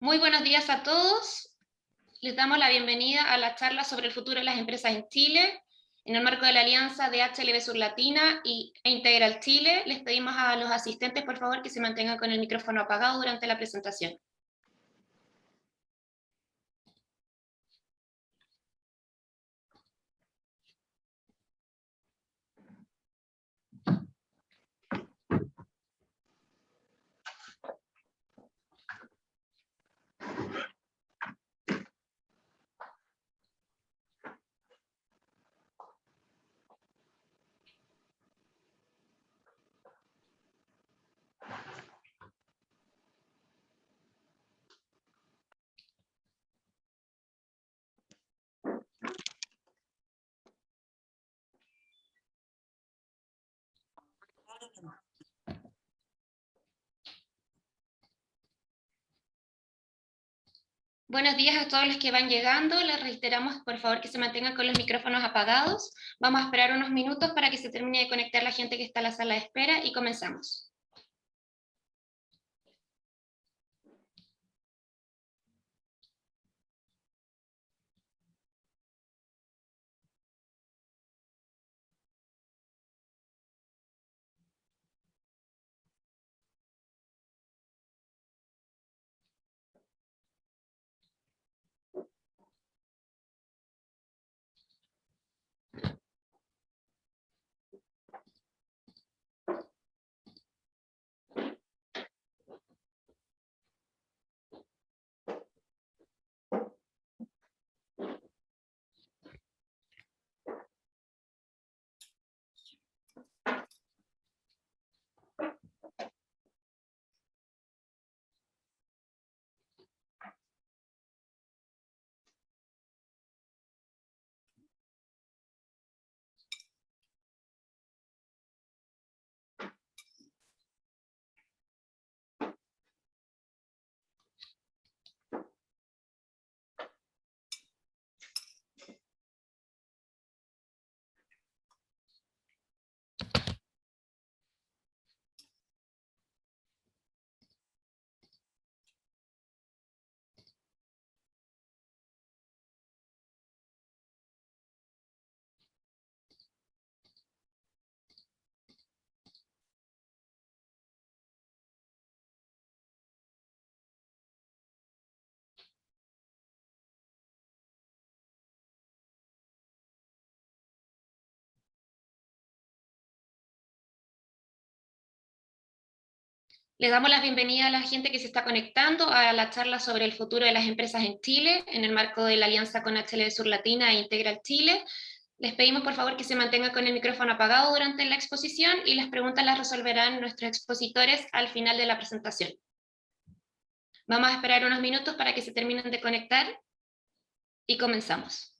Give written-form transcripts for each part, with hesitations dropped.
Muy buenos días a todos. Les damos la bienvenida a la charla sobre el futuro de las empresas en Chile. En el marco de la alianza de HLB Sur Latina e Integral Chile, les pedimos a los asistentes, por favor, que se mantengan con el micrófono apagado durante la presentación. Buenos días a todos los que van llegando. Les reiteramos, por favor, que se mantengan con los micrófonos apagados. Vamos a esperar unos minutos para que se termine de conectar la gente que está en la sala de espera y comenzamos. Les damos la bienvenida a la gente que se está conectando a la charla sobre el futuro de las empresas en Chile, en el marco de la alianza con HLB Sur Latina e Integral Chile. Les pedimos por favor que se mantengan con el micrófono apagado durante la exposición y las preguntas las resolverán nuestros expositores al final de la presentación. Vamos a esperar unos minutos para que se terminen de conectar y comenzamos.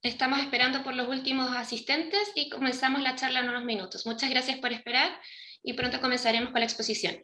Estamos esperando por los últimos asistentes y comenzamos la charla en unos minutos. Muchas gracias por esperar y pronto comenzaremos con la exposición.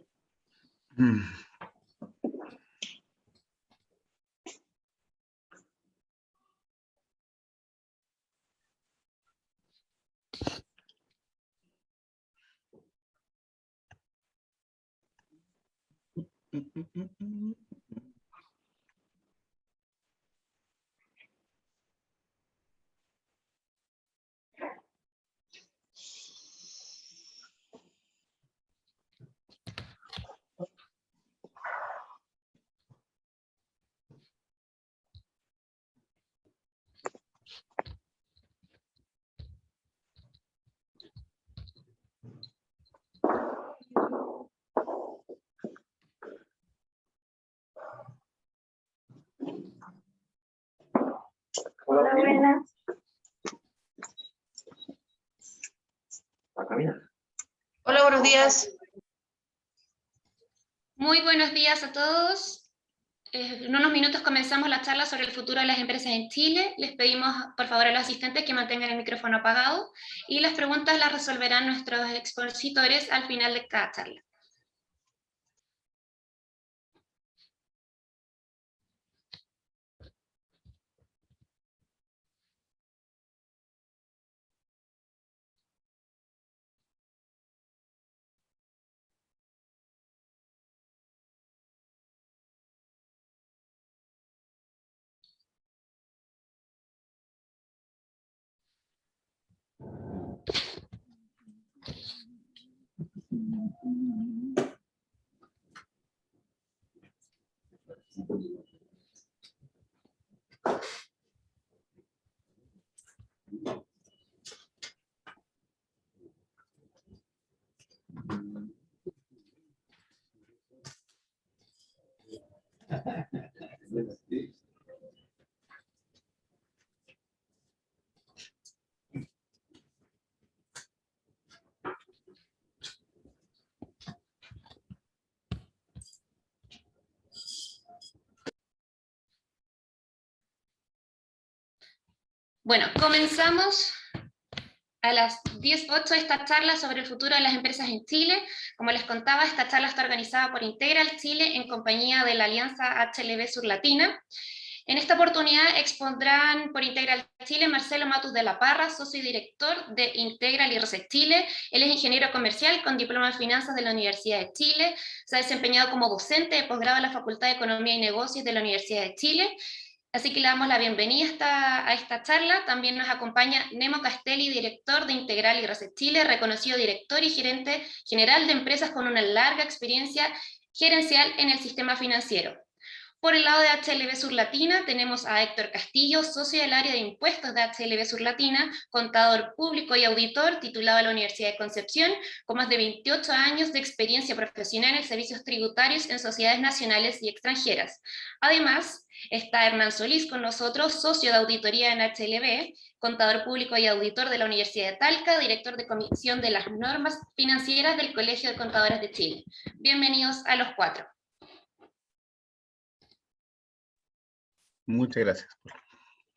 Hola, buenas. Hola, buenos días. Muy buenos días a todos. En unos minutos comenzamos la charla sobre el futuro de las empresas en Chile. Les pedimos, por favor, a los asistentes que mantengan el micrófono apagado y las preguntas las resolverán nuestros expositores al final de cada charla. Bueno, comenzamos a las 10:08 esta charla sobre el futuro de las empresas en Chile. Como les contaba, esta charla está organizada por Integral Chile en compañía de la Alianza HLB Sur Latina. En esta oportunidad expondrán por Integral Chile Marcelo Matus de la Parra, socio y director de Integral y Reset Chile. Él es ingeniero comercial con diploma en finanzas de la Universidad de Chile. Se ha desempeñado como docente de posgrado en la Facultad de Economía y Negocios de la Universidad de Chile. Así que le damos la bienvenida a esta charla. También nos acompaña Nemo Castelli, director de Integral y Reset Chile, reconocido director y gerente general de empresas con una larga experiencia gerencial en el sistema financiero. Por el lado de HLB Sur Latina tenemos a Héctor Castillo, socio del área de impuestos de HLB Sur Latina, contador público y auditor, titulado de la Universidad de Concepción, con más de 28 años de experiencia profesional en servicios tributarios en sociedades nacionales y extranjeras. Además, está Hernán Solís con nosotros, socio de auditoría en HLB, contador público y auditor de la Universidad de Talca, director de comisión de las normas financieras del Colegio de Contadores de Chile. Bienvenidos a los cuatro. Muchas gracias.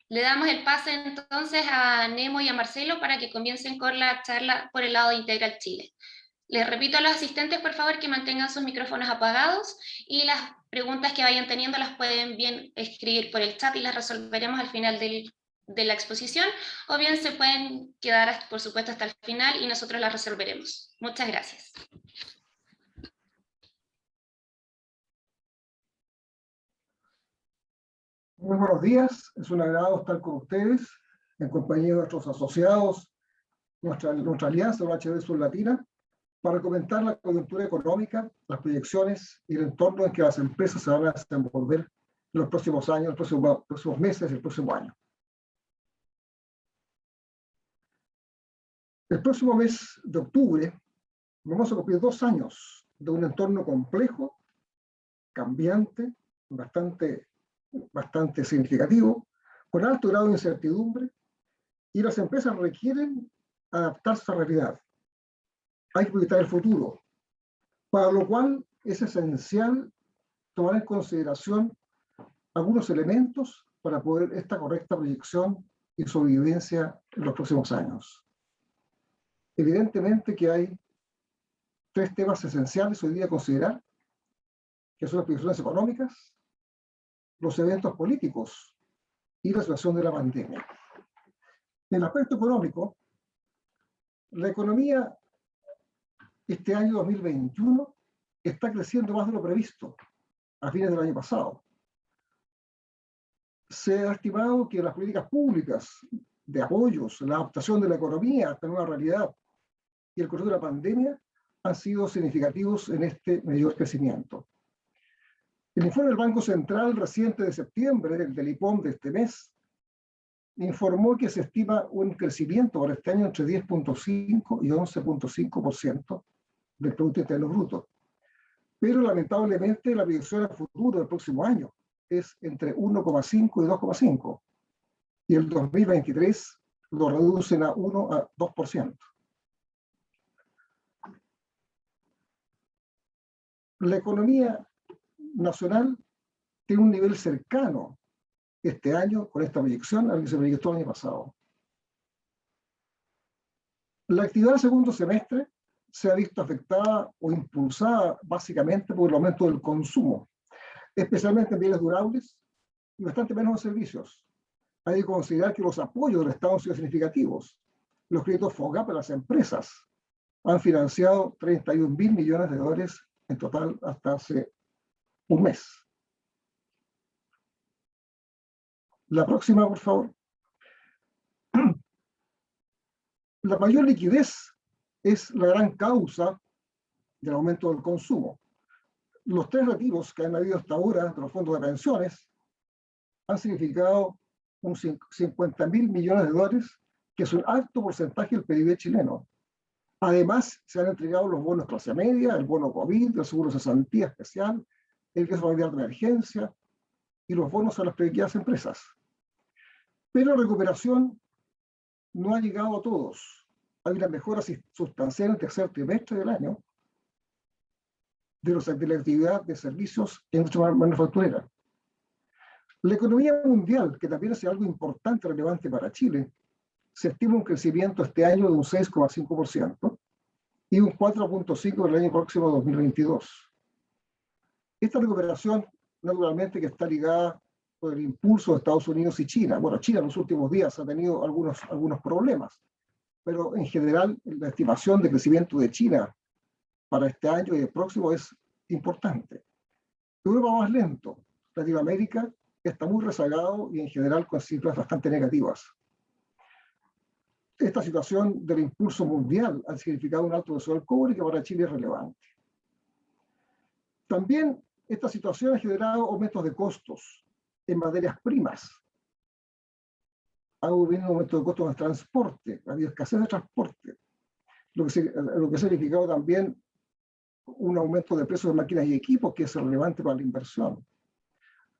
Le damos el pase entonces a Nemo y a Marcelo para que comiencen con la charla por el lado de Integral Chile. Les repito a los asistentes, por favor, que mantengan sus micrófonos apagados y las preguntas que vayan teniendo las pueden bien escribir por el chat y las resolveremos al final de la exposición, o bien se pueden quedar, por supuesto, hasta el final y nosotros las resolveremos. Muchas gracias. Muy buenos días, es un agrado estar con ustedes en compañía de nuestros asociados, nuestra alianza, la HLB Sur Latina, para comentar la coyuntura económica, las proyecciones y el entorno en que las empresas se van a desenvolver en los próximos años, los próximos meses y el próximo año. El próximo mes de octubre vamos a cumplir 2 años de un entorno complejo, cambiante, bastante significativo, con alto grado de incertidumbre, y las empresas requieren adaptarse a la realidad. Hay que proyectar el futuro, para lo cual es esencial tomar en consideración algunos elementos para poder esta correcta proyección y sobrevivencia en los próximos años. Evidentemente que hay 3 temas esenciales hoy día a considerar, que son las proyecciones económicas, los eventos políticos y la situación de la pandemia. En el aspecto económico, la economía este año 2021 está creciendo más de lo previsto, a fines del año pasado. Se ha estimado que las políticas públicas de apoyos, la adaptación de la economía a esta nueva realidad y el control de la pandemia han sido significativos en este mayor crecimiento. El informe del Banco Central reciente de septiembre, del IPOM de este mes, informó que se estima un crecimiento para este año entre 10.5 y 11.5% del Producto Interno Bruto. Pero lamentablemente la proyección a futuro del próximo año es entre 1,5 y 2,5. Y el 2023 lo reducen a 1 a 2%. La economía nacional tiene un nivel cercano este año con esta proyección al que se proyectó el año pasado. La actividad del segundo semestre se ha visto afectada o impulsada básicamente por el aumento del consumo, especialmente en bienes durables y bastante menos en servicios. Hay que considerar que los apoyos del Estado han sido significativos. Los créditos FOGAP para las empresas han financiado 31.000 millones de dólares en total hasta hace un mes. La próxima, por favor. La mayor liquidez es la gran causa del aumento del consumo. Los tres retiros que han habido hasta ahora de los fondos de pensiones han significado un 50.000 millones de dólares, que es un alto porcentaje del PIB chileno. Además, se han entregado los bonos clase media, el bono COVID, el seguro de cesantía especial, el ingreso familiar de emergencia y los bonos a las pequeñas empresas. Pero la recuperación no ha llegado a todos. Hay una mejora sustancial en el tercer trimestre del año de la actividad de servicios en industria manufacturera. La economía mundial, que también es algo importante, relevante para Chile, se estima un crecimiento este año de un 6,5% y un 4,5% del año próximo 2022. Esta recuperación, naturalmente, que está ligada por el impulso de Estados Unidos y China. Bueno, China en los últimos días ha tenido algunos problemas, pero en general la estimación de crecimiento de China para este año y el próximo es importante. Europa va más lento. Latinoamérica está muy rezagado y en general con cifras bastante negativas. Esta situación del impulso mundial ha significado un alto precio del cobre que para Chile es relevante. También esta situación ha generado aumentos de costos en materias primas. Ha habido un aumento de costos en el transporte, ha habido escasez de transporte, lo que ha significado también un aumento de precios de máquinas y equipos que es relevante para la inversión.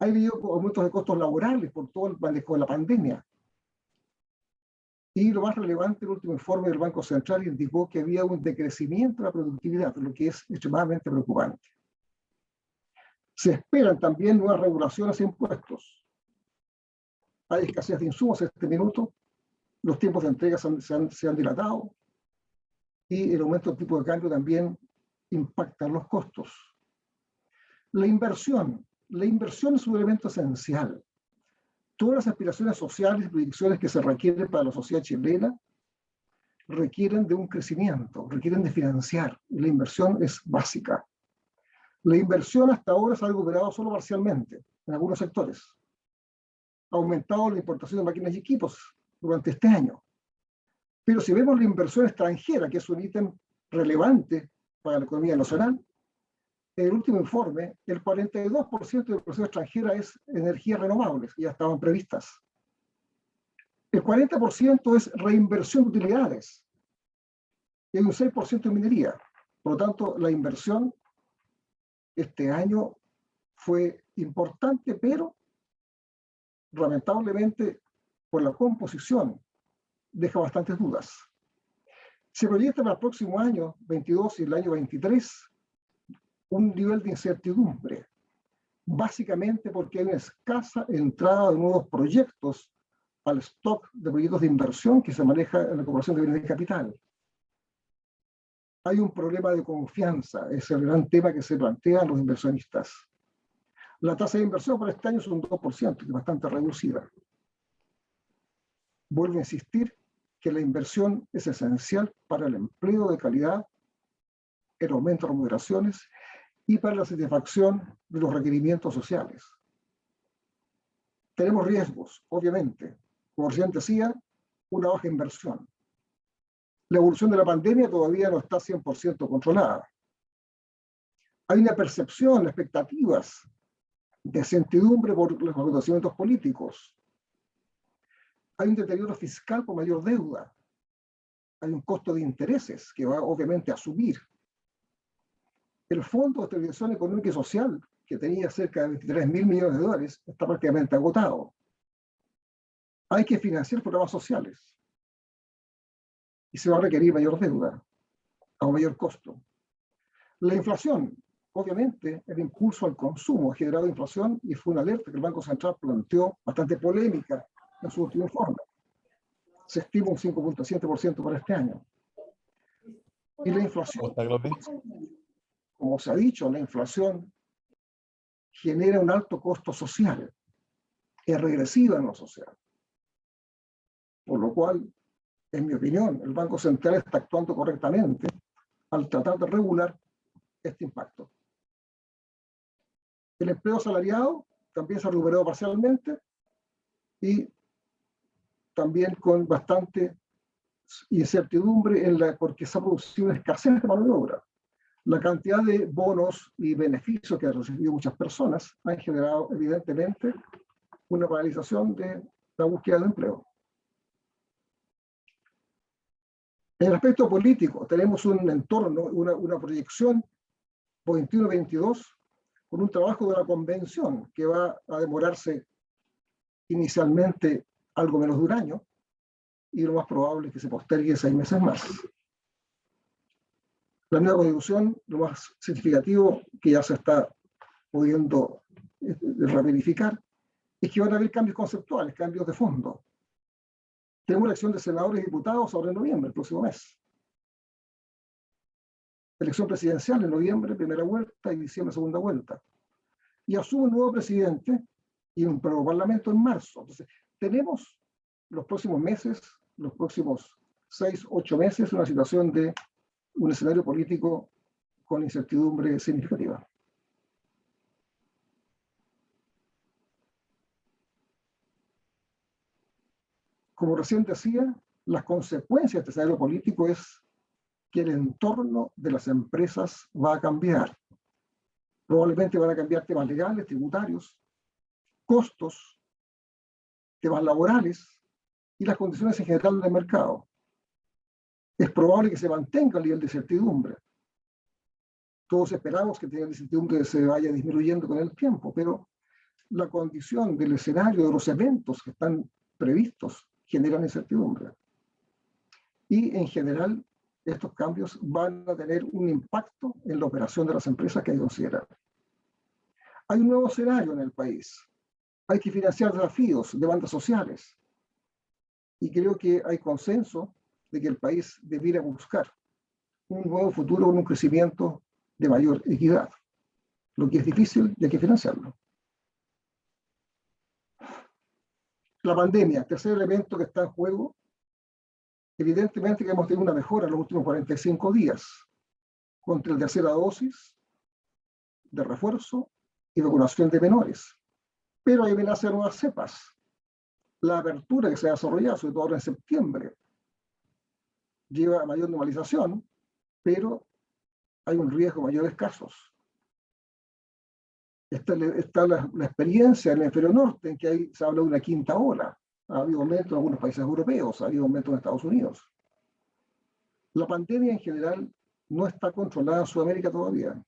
Ha habido aumentos de costos laborales por todo el manejo de la pandemia. Y lo más relevante, el último informe del Banco Central indicó que había un decrecimiento de la productividad, lo que es extremadamente preocupante. Se esperan también nuevas regulaciones e impuestos. Hay escasez de insumos en este minuto, los tiempos de entrega se han dilatado y el aumento del tipo de cambio también impacta en los costos. La inversión es un elemento esencial. Todas las aspiraciones sociales y proyecciones que se requieren para la sociedad chilena requieren de un crecimiento, requieren de financiar, y la inversión es básica. La inversión hasta ahora se ha recuperado solo parcialmente en algunos sectores. Ha aumentado la importación de máquinas y equipos durante este año. Pero si vemos la inversión extranjera, que es un ítem relevante para la economía nacional, en el último informe, el 42% de la inversión extranjera es energías renovables, que ya estaban previstas. El 40% es reinversión de utilidades. Y hay un 6% en minería. Por lo tanto, la inversión este año fue importante, pero lamentablemente por la composición deja bastantes dudas. Se proyecta para el próximo año 22 y el año 23 un nivel de incertidumbre, básicamente porque hay una escasa entrada de nuevos proyectos al stock de proyectos de inversión que se maneja en la Corporación de Bienes de Capital. Hay un problema de confianza, es el gran tema que se plantean los inversionistas. La tasa de inversión para este año es un 2%, que es bastante reducida. Vuelvo a insistir que la inversión es esencial para el empleo de calidad, el aumento de remuneraciones y para la satisfacción de los requerimientos sociales. Tenemos riesgos, obviamente. Como recién decía, una baja inversión. La evolución de la pandemia todavía no está 100% controlada. Hay una percepción, expectativas de certidumbre por los acontecimientos políticos. Hay un deterioro fiscal por mayor deuda. Hay un costo de intereses que va obviamente a subir. El Fondo de Estabilización Económica y Social, que tenía cerca de 23.000 millones de dólares, está prácticamente agotado. Hay que financiar programas sociales y se va a requerir mayor deuda a un mayor costo. La inflación, obviamente, el impulso al consumo ha generado inflación y fue una alerta que el Banco Central planteó bastante polémica en su último informe. Se estima un 5.7% para este año. Y la inflación, como se ha dicho, la inflación genera un alto costo social, es regresiva en lo social. Por lo cual, en mi opinión, el Banco Central está actuando correctamente al tratar de regular este impacto. El empleo asalariado también se ha recuperado parcialmente y también con bastante incertidumbre porque se ha producido una escasez de mano de obra. La cantidad de bonos y beneficios que han recibido muchas personas han generado evidentemente una paralización de la búsqueda de empleo. En el aspecto político, tenemos un entorno, una proyección 21-22 con un trabajo de la convención que va a demorarse inicialmente algo menos de un año y lo más probable es que se postergue 6 meses más. La nueva constitución, lo más significativo que ya se está pudiendo ratificar, es que van a haber cambios conceptuales, cambios de fondo. Tenemos elección de senadores y diputados ahora en noviembre, el próximo mes. Elección presidencial en noviembre, primera vuelta, y diciembre, segunda vuelta. Y asume un nuevo presidente y un nuevo parlamento en marzo. Entonces, tenemos los próximos meses, los próximos 6, 8 meses, una situación de un escenario político con incertidumbre significativa. Como recién decía, las consecuencias de este escenario político es que el entorno de las empresas va a cambiar. Probablemente van a cambiar temas legales, tributarios, costos, temas laborales y las condiciones en general del mercado. Es probable que se mantenga el nivel de certidumbre. Todos esperamos que el nivel de certidumbre se vaya disminuyendo con el tiempo, pero la condición del escenario de los eventos que están previstos generan incertidumbre. Y en general, estos cambios van a tener un impacto en la operación de las empresas que hay que considerar. Hay un nuevo escenario en el país. Hay que financiar desafíos, demandas sociales. Y creo que hay consenso de que el país debiera buscar un nuevo futuro con un crecimiento de mayor equidad. Lo que es difícil y hay que financiarlo. La pandemia, tercer elemento que está en juego. Evidentemente que hemos tenido una mejora en los últimos 45 días contra la tercera dosis de refuerzo y vacunación de menores. Pero hay amenaza de nuevas cepas. La apertura que se ha desarrollado, sobre todo ahora en septiembre, lleva a mayor normalización, pero hay un riesgo de mayores casos. Está la experiencia en el hemisferio norte, en que se habla de una quinta ola. Ha habido aumentos en algunos países europeos, ha habido aumentos en Estados Unidos. La pandemia en general no está controlada en Sudamérica todavía.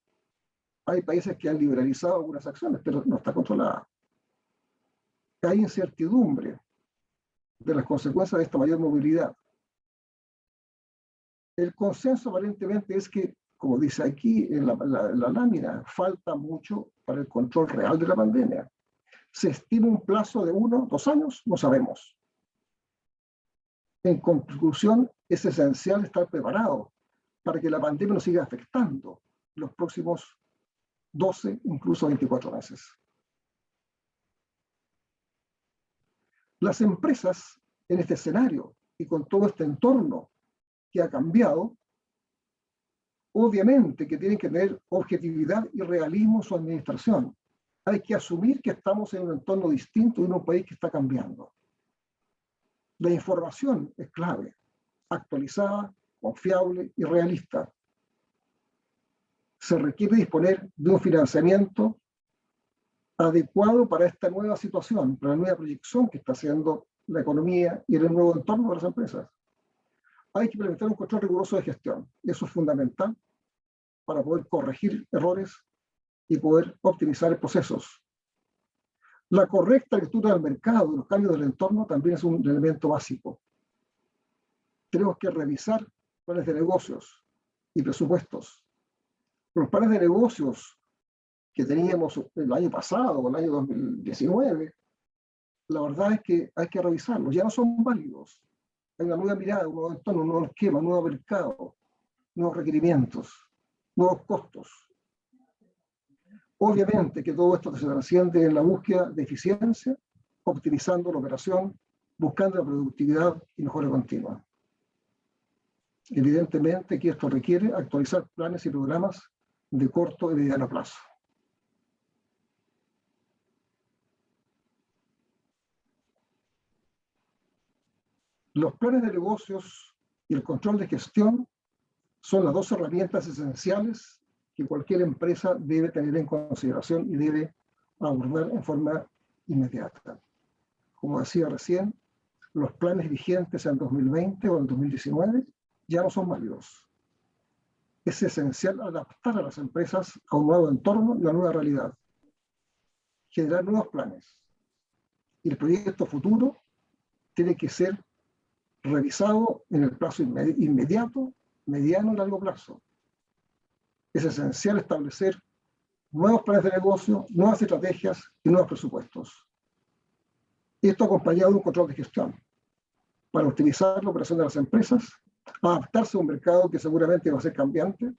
Hay países que han liberalizado algunas acciones, pero no está controlada. Hay incertidumbre de las consecuencias de esta mayor movilidad. El consenso aparentemente es que, como dice aquí en la lámina, falta mucho para el control real de la pandemia. ¿Se estima un plazo de 1 o 2 años? No sabemos. En conclusión, es esencial estar preparado para que la pandemia nos siga afectando los próximos 12, incluso 24 meses. Las empresas en este escenario y con todo este entorno que ha cambiado, Obviamente que tienen que tener objetividad y realismo en su administración. Hay que asumir que estamos en un entorno distinto en un país que está cambiando. La información es clave, actualizada, confiable y realista. Se requiere disponer de un financiamiento adecuado para esta nueva situación, para la nueva proyección que está haciendo la economía y el nuevo entorno de las empresas. Hay que implementar un control riguroso de gestión. Eso es fundamental para poder corregir errores y poder optimizar procesos. La correcta lectura del mercado y los cambios del entorno también es un elemento básico. Tenemos que revisar planes de negocios y presupuestos. Los planes de negocios que teníamos el año pasado o el año 2019, la verdad es que hay que revisarlos. Ya no son válidos. Hay una nueva mirada, un nuevo entorno, un nuevo esquema, un nuevo mercado, nuevos requerimientos, nuevos costos. Obviamente que todo esto se trasciende en la búsqueda de eficiencia, optimizando la operación, buscando la productividad y mejora continua. Evidentemente que esto requiere actualizar planes y programas de corto y mediano plazo. Los planes de negocios y el control de gestión son las dos herramientas esenciales que cualquier empresa debe tener en consideración y debe abordar en forma inmediata. Como decía recién, los planes vigentes en 2020 o en 2019 ya no son válidos. Es esencial adaptar a las empresas a un nuevo entorno y a una nueva realidad. Generar nuevos planes. Y el proyecto futuro tiene que ser revisado en el plazo inmediato, mediano y largo plazo. Es esencial establecer nuevos planes de negocio, nuevas estrategias y nuevos presupuestos. Esto acompañado de un control de gestión para optimizar la operación de las empresas, adaptarse a un mercado que seguramente va a ser cambiante,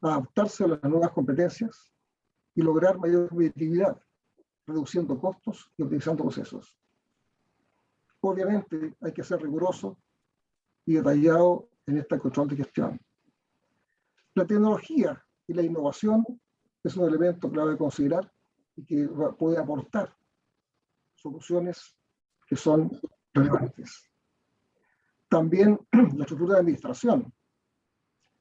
adaptarse a las nuevas competencias y lograr mayor competitividad, reduciendo costos y optimizando procesos. Obviamente hay que ser riguroso y detallado en este control de gestión. La tecnología y la innovación es un elemento clave de considerar y que puede aportar soluciones que son relevantes. También la estructura de administración.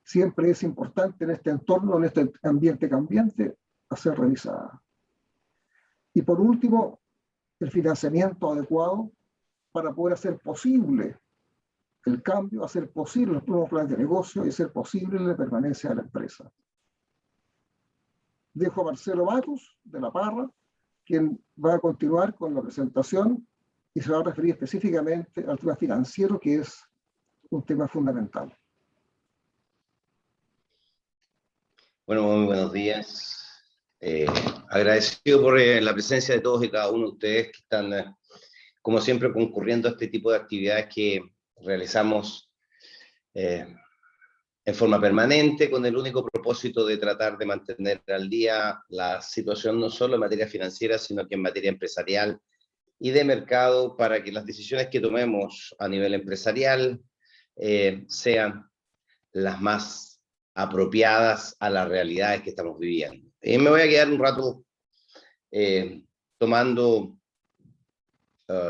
Siempre es importante en este entorno, en este ambiente cambiante, hacer revisada. Y por último, el financiamiento adecuado para poder hacer posible el cambio, hacer posible los nuevos planes de negocio y hacer posible la permanencia de la empresa. Dejo a Marcelo Matus, de La Parra, quien va a continuar con la presentación y se va a referir específicamente al tema financiero, que es un tema fundamental. Bueno, muy buenos días. Agradecido por la presencia de todos y cada uno de ustedes que están, como siempre, concurriendo a este tipo de actividades que realizamos en forma permanente, con el único propósito de tratar de mantener al día la situación no solo en materia financiera, sino que en materia empresarial y de mercado, para que las decisiones que tomemos a nivel empresarial sean las más apropiadas a las realidades que estamos viviendo. Me voy a quedar un rato tomando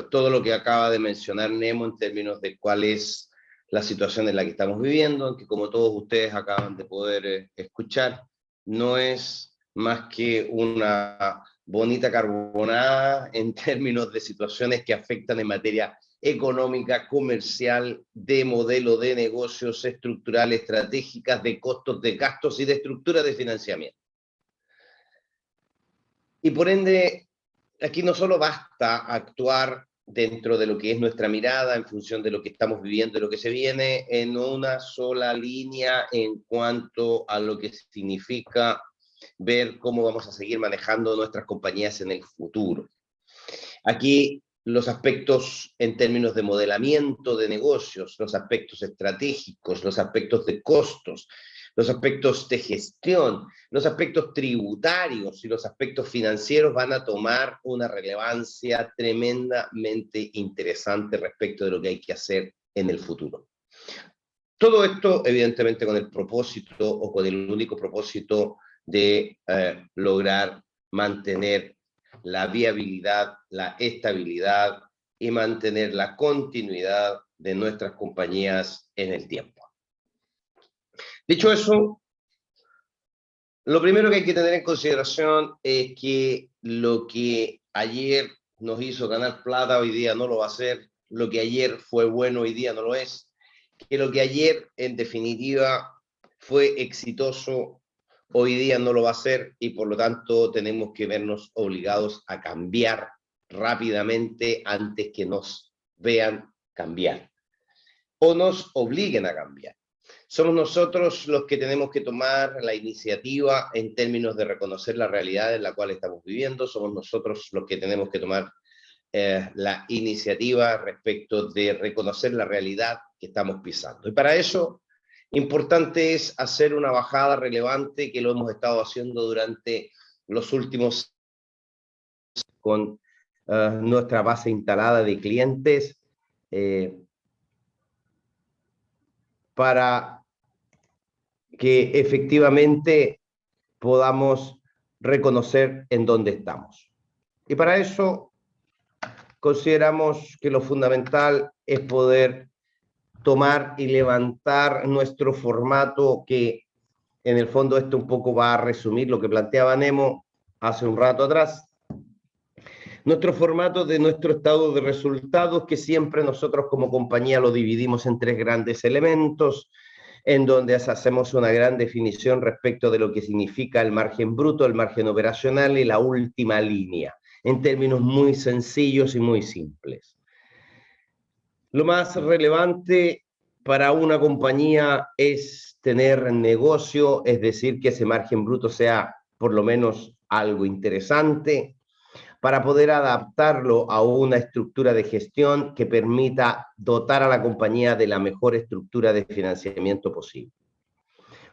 todo lo que acaba de mencionar Nemo en términos de cuál es la situación en la que estamos viviendo, que como todos ustedes acaban de poder escuchar, no es más que una bonita carbonada en términos de situaciones que afectan en materia económica, comercial, de modelo de negocios, estructural, estratégicas, de costos, de gastos y de estructura de financiamiento. Y por ende, aquí no solo basta actuar dentro de lo que es nuestra mirada, en función de lo que estamos viviendo y lo que se viene, en una sola línea en cuanto a lo que significa ver cómo vamos a seguir manejando nuestras compañías en el futuro. Aquí los aspectos en términos de modelamiento de negocios, los aspectos estratégicos, los aspectos de costos, los aspectos de gestión, los aspectos tributarios y los aspectos financieros van a tomar una relevancia tremendamente interesante respecto de lo que hay que hacer en el futuro. Todo esto, evidentemente, con el propósito o con el único propósito de lograr mantener la viabilidad, la estabilidad y mantener la continuidad de nuestras compañías en el tiempo. Dicho eso, lo primero que hay que tener en consideración es que lo que ayer nos hizo ganar plata hoy día no lo va a hacer, lo que ayer fue bueno hoy día no lo es, que lo que ayer en definitiva fue exitoso hoy día no lo va a ser y por lo tanto tenemos que vernos obligados a cambiar rápidamente antes que nos vean cambiar o nos obliguen a cambiar. Somos nosotros los que tenemos que tomar la iniciativa en términos de reconocer la realidad en la cual estamos viviendo, somos nosotros los que tenemos que tomar la iniciativa respecto de reconocer la realidad que estamos pisando. Y para eso, importante es hacer una bajada relevante que lo hemos estado haciendo durante los últimos años con nuestra base instalada de clientes para que efectivamente podamos reconocer en dónde estamos. Y para eso consideramos que lo fundamental es poder tomar y levantar nuestro formato que en el fondo esto un poco va a resumir lo que planteaba Nemo hace un rato atrás. Nuestro formato de nuestro estado de resultados que siempre nosotros como compañía lo dividimos en 3 grandes elementos en donde hacemos una gran definición respecto de lo que significa el margen bruto, el margen operacional y la última línea, en términos muy sencillos y muy simples. Lo más relevante para una compañía es tener negocio, es decir, que ese margen bruto sea por lo menos algo interesante, para poder adaptarlo a una estructura de gestión que permita dotar a la compañía de la mejor estructura de financiamiento posible.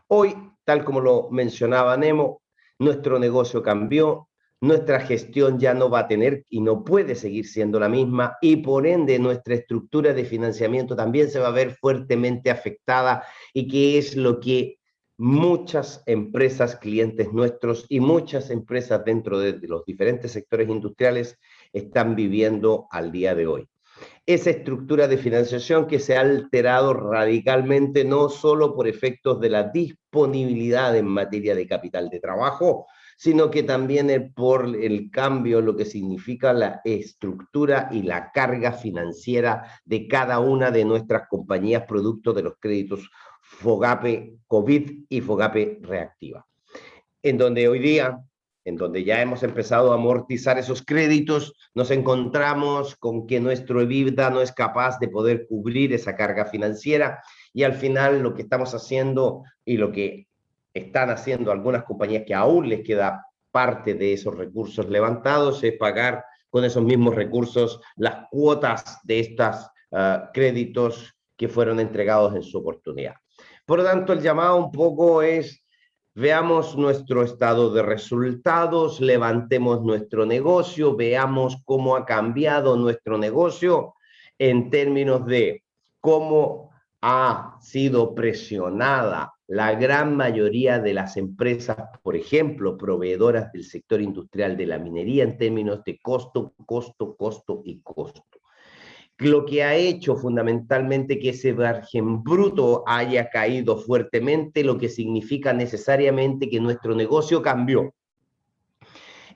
Hoy, tal como lo mencionaba Nemo, nuestro negocio cambió, nuestra gestión ya no va a tener y no puede seguir siendo la misma y por ende nuestra estructura de financiamiento también se va a ver fuertemente afectada y que es lo que muchas empresas, clientes nuestros y muchas empresas dentro de los diferentes sectores industriales están viviendo al día de hoy. Esa estructura de financiación que se ha alterado radicalmente no solo por efectos de la disponibilidad en materia de capital de trabajo, sino que también por el cambio, lo que significa la estructura y la carga financiera de cada una de nuestras compañías producto de los créditos FOGAPE COVID y FOGAPE Reactiva. En donde hoy día, en donde ya hemos empezado a amortizar esos créditos, nos encontramos con que nuestro EBITDA no es capaz de poder cubrir esa carga financiera y al final lo que estamos haciendo y lo que están haciendo algunas compañías que aún les queda parte de esos recursos levantados es pagar con esos mismos recursos las cuotas de estos créditos que fueron entregados en su oportunidad. Por lo tanto, el llamado un poco es: veamos nuestro estado de resultados, levantemos nuestro negocio, veamos cómo ha cambiado nuestro negocio en términos de cómo ha sido presionada la gran mayoría de las empresas, por ejemplo, proveedoras del sector industrial de la minería en términos de costo, costo, costo y costo. Lo que ha hecho fundamentalmente que ese margen bruto haya caído fuertemente, lo que significa necesariamente que nuestro negocio cambió.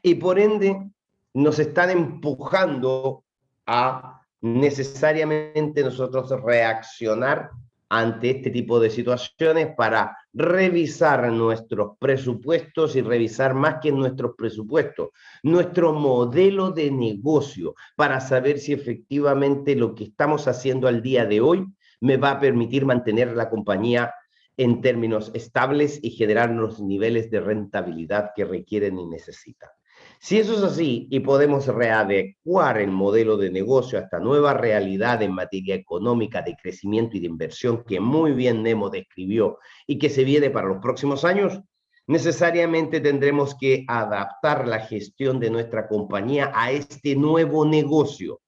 Y por ende nos están empujando a necesariamente nosotros reaccionar ante este tipo de situaciones para revisar nuestros presupuestos y revisar más que nuestros presupuestos, nuestro modelo de negocio para saber si efectivamente lo que estamos haciendo al día de hoy me va a permitir mantener la compañía en términos estables y generar los niveles de rentabilidad que requieren y necesitan. Si eso es así y podemos readecuar el modelo de negocio a esta nueva realidad en materia económica de crecimiento y de inversión que muy bien Nemo describió y que se viene para los próximos años, necesariamente tendremos que adaptar la gestión de nuestra compañía a este nuevo negocio.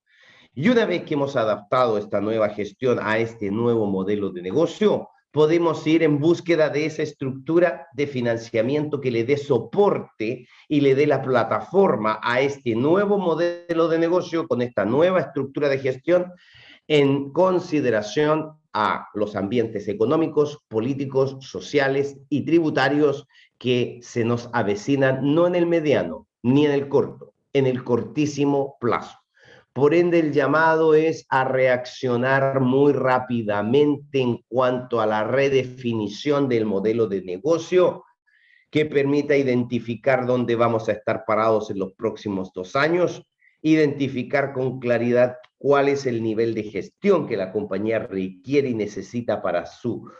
Y una vez que hemos adaptado esta nueva gestión a este nuevo modelo de negocio, podemos ir en búsqueda de esa estructura de financiamiento que le dé soporte y le dé la plataforma a este nuevo modelo de negocio con esta nueva estructura de gestión en consideración a los ambientes económicos, políticos, sociales y tributarios que se nos avecinan no en el mediano ni en el corto, en el cortísimo plazo. Por ende, el llamado es a reaccionar muy rápidamente en cuanto a la redefinición del modelo de negocio que permita identificar dónde vamos a estar parados en los próximos 2 años, identificar con claridad cuál es el nivel de gestión que la compañía requiere y necesita para su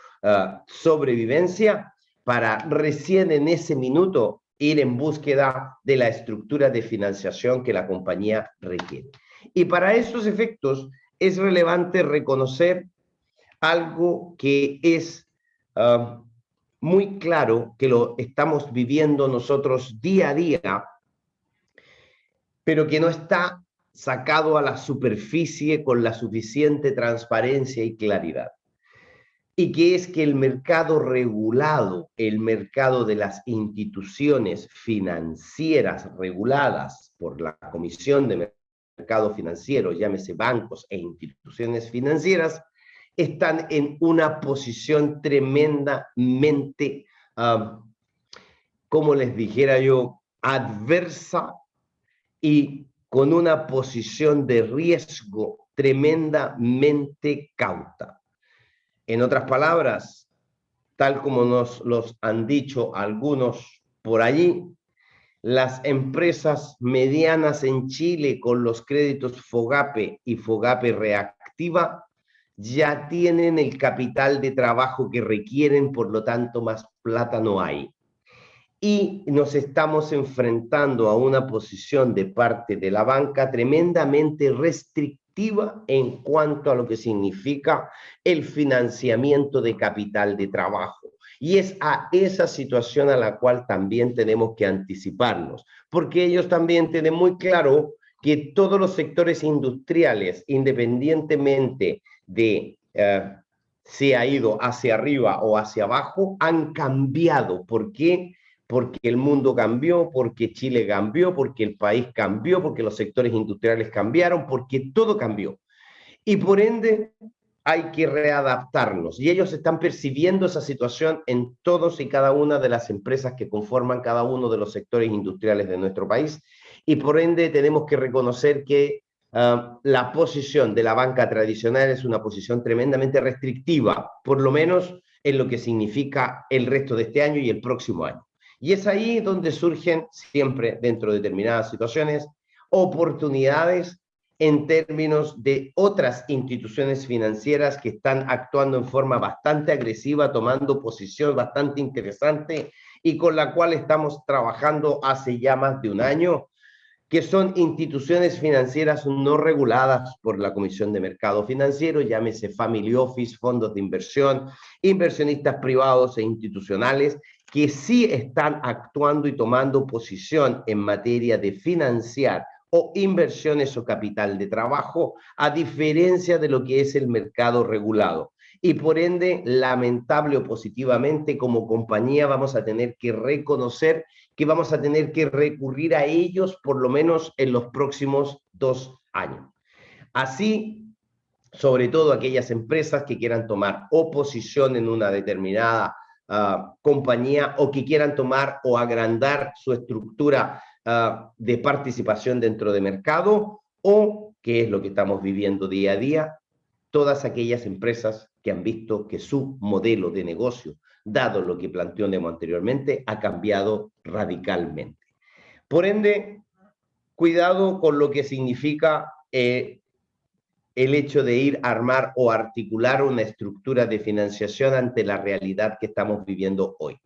sobrevivencia, para recién en ese minuto ir en búsqueda de la estructura de financiación que la compañía requiere. Y para estos efectos es relevante reconocer algo que es muy claro, que lo estamos viviendo nosotros día a día, pero que no está sacado a la superficie con la suficiente transparencia y claridad. Y que es que el mercado regulado, el mercado de las instituciones financieras reguladas por la Comisión de Mercado Financiero, llámese bancos e instituciones financieras, están en una posición tremendamente, como les dijera yo, adversa y con una posición de riesgo tremendamente cauta. En otras palabras, tal como nos los han dicho algunos por allí, las empresas medianas en Chile con los créditos FOGAPE y FOGAPE Reactiva ya tienen el capital de trabajo que requieren, por lo tanto más plata no hay. Y nos estamos enfrentando a una posición de parte de la banca tremendamente restrictiva en cuanto a lo que significa el financiamiento de capital de trabajo. Y es a esa situación a la cual también tenemos que anticiparnos, porque ellos también tienen muy claro que todos los sectores industriales, independientemente de si ha ido hacia arriba o hacia abajo, han cambiado. ¿Por qué? Porque el mundo cambió, porque Chile cambió, porque el país cambió, porque los sectores industriales cambiaron, porque todo cambió. Y por ende hay que readaptarnos. Y ellos están percibiendo esa situación en todos y cada una de las empresas que conforman cada uno de los sectores industriales de nuestro país. Y por ende tenemos que reconocer que la posición de la banca tradicional es una posición tremendamente restrictiva, por lo menos en lo que significa el resto de este año y el próximo año. Y es ahí donde surgen siempre, dentro de determinadas situaciones, oportunidades en términos de otras instituciones financieras que están actuando en forma bastante agresiva, tomando posición bastante interesante y con la cual estamos trabajando hace ya más de un año, que son instituciones financieras no reguladas por la Comisión de Mercado Financiero, llámese Family Office, fondos de inversión, inversionistas privados e institucionales, que sí están actuando y tomando posición en materia de financiar o inversiones o capital de trabajo, a diferencia de lo que es el mercado regulado. Y por ende, lamentable o positivamente, como compañía vamos a tener que reconocer que vamos a tener que recurrir a ellos por lo menos en los próximos 2 años. Así, sobre todo aquellas empresas que quieran tomar oposición en una determinada compañía o que quieran tomar o agrandar su estructura de participación dentro de mercado, o, que es lo que estamos viviendo día a día, todas aquellas empresas que han visto que su modelo de negocio, dado lo que planteó Nemo anteriormente, ha cambiado radicalmente. Por ende, cuidado con lo que significa el hecho de ir a armar o articular una estructura de financiación ante la realidad que estamos viviendo hoy.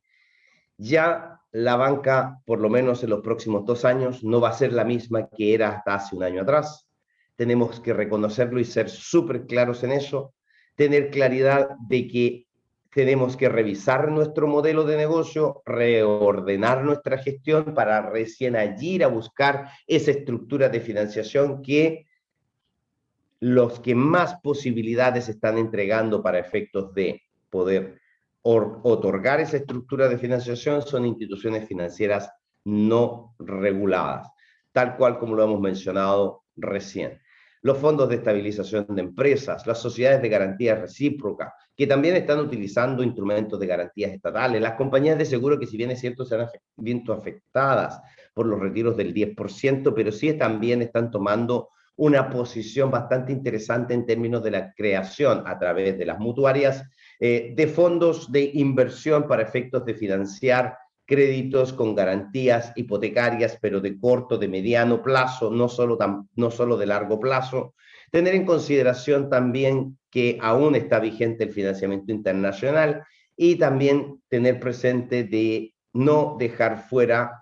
Ya la banca, por lo menos en los próximos 2 años, no va a ser la misma que era hasta hace un año atrás. Tenemos que reconocerlo y ser súper claros en eso, tener claridad de que tenemos que revisar nuestro modelo de negocio, reordenar nuestra gestión para recién allí ir a buscar esa estructura de financiación que los que más posibilidades están entregando para efectos de poder otorgar esa estructura de financiación son instituciones financieras no reguladas, tal cual como lo hemos mencionado recién. Los fondos de estabilización de empresas, las sociedades de garantía recíproca, que también están utilizando instrumentos de garantías estatales, las compañías de seguro que, si bien es cierto, se han visto afectadas por los retiros del 10%, pero sí también están tomando una posición bastante interesante en términos de la creación a través de las mutuarias de fondos de inversión para efectos de financiar créditos con garantías hipotecarias, pero de corto, de mediano plazo, no solo de largo plazo. Tener en consideración también que aún está vigente el financiamiento internacional y también tener presente de no dejar fuera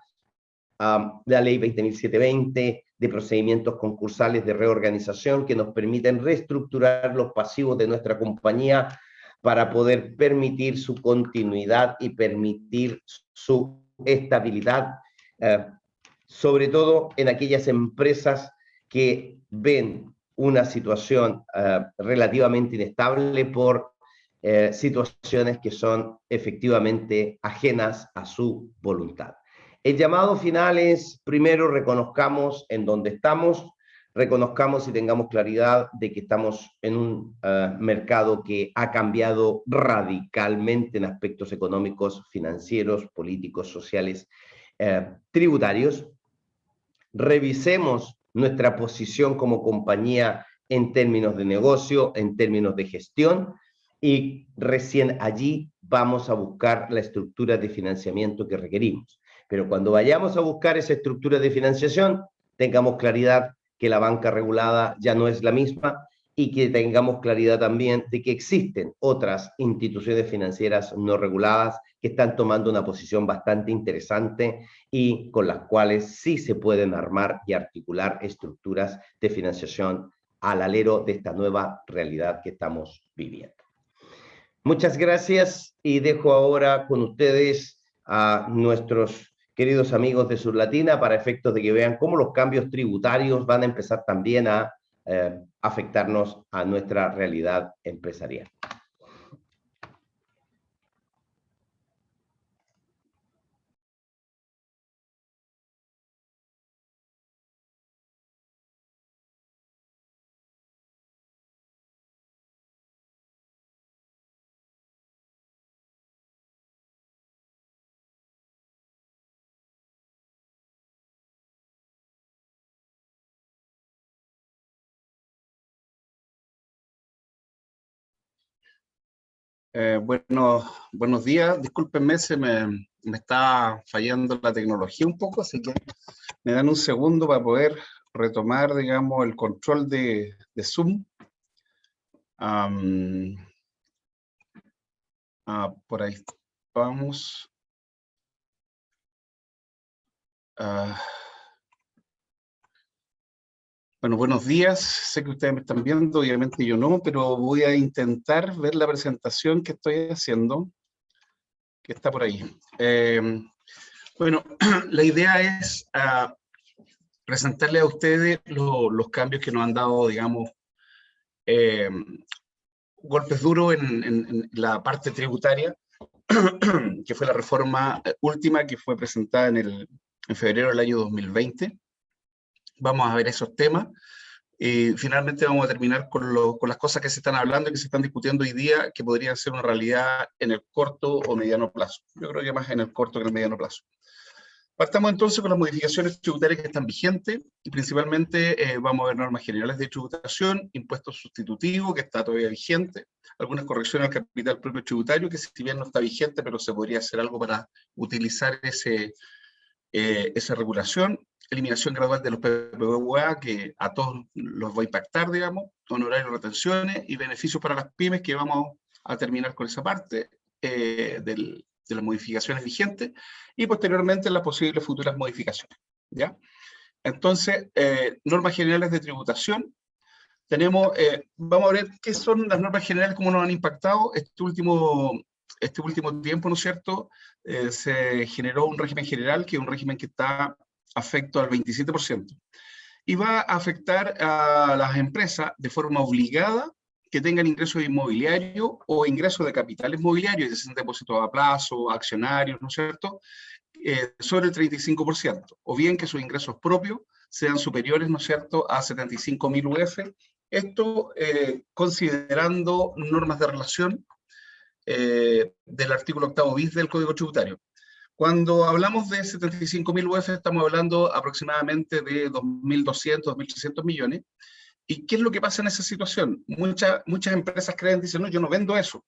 la ley 20.720 de procedimientos concursales de reorganización que nos permiten reestructurar los pasivos de nuestra compañía para poder permitir su continuidad y permitir su estabilidad, sobre todo en aquellas empresas que ven una situación relativamente inestable por situaciones que son efectivamente ajenas a su voluntad. El llamado final es, primero, reconozcamos en dónde estamos, reconozcamos y tengamos claridad de que estamos en un mercado que ha cambiado radicalmente en aspectos económicos, financieros, políticos, sociales, tributarios. Revisemos nuestra posición como compañía en términos de negocio, en términos de gestión, y recién allí vamos a buscar la estructura de financiamiento que requerimos. Pero cuando vayamos a buscar esa estructura de financiación, tengamos claridad que la banca regulada ya no es la misma y que tengamos claridad también de que existen otras instituciones financieras no reguladas que están tomando una posición bastante interesante y con las cuales sí se pueden armar y articular estructuras de financiación al alero de esta nueva realidad que estamos viviendo. Muchas gracias y dejo ahora con ustedes a nuestros queridos amigos de Surlatina para efectos de que vean cómo los cambios tributarios van a empezar también a afectarnos a nuestra realidad empresarial. Buenos días, discúlpenme, me está fallando la tecnología un poco, así que me dan un segundo para poder retomar, digamos, el control de Zoom. Por ahí vamos. Bueno, buenos días, sé que ustedes me están viendo, obviamente yo no, pero voy a intentar ver la presentación que estoy haciendo, que está por ahí. Bueno, la idea es presentarle a ustedes los cambios que nos han dado, digamos, golpes duros en la parte tributaria, que fue la reforma última que fue presentada en febrero del año 2020. Vamos a ver esos temas y finalmente vamos a terminar con las cosas que se están hablando y que se están discutiendo hoy día, que podrían ser una realidad en el corto o mediano plazo. Yo creo que más en el corto que en el mediano plazo. Partamos entonces con las modificaciones tributarias que están vigentes y principalmente vamos a ver normas generales de tributación, impuesto sustitutivo que está todavía vigente, algunas correcciones al capital propio tributario que si bien no está vigente, pero se podría hacer algo para utilizar esa regulación, eliminación gradual de los PPV que a todos los va a impactar, digamos, honorarios, retenciones y beneficios para las pymes, que vamos a terminar con esa parte de las modificaciones vigentes y posteriormente las posibles futuras modificaciones, ¿ya? Entonces, normas generales de tributación. Tenemos, vamos a ver qué son las normas generales, cómo nos han impactado este último tiempo, ¿no es cierto? Se generó un régimen general, que es un régimen que está afecto al 27%. y va a afectar a las empresas de forma obligada que tengan ingresos inmobiliarios o ingresos de capitales mobiliarios, es decir, depósitos a plazo, accionarios, ¿no es cierto?, sobre el 35%, o bien que sus ingresos propios sean superiores, ¿no es cierto?, a 75.000 UF, esto considerando normas de relación del artículo 8 bis del Código Tributario. Cuando hablamos de 75.000 UF, estamos hablando aproximadamente de 2.200, 2.300 millones. ¿Y qué es lo que pasa en esa situación? Muchas empresas creen, dicen, no, yo no vendo eso.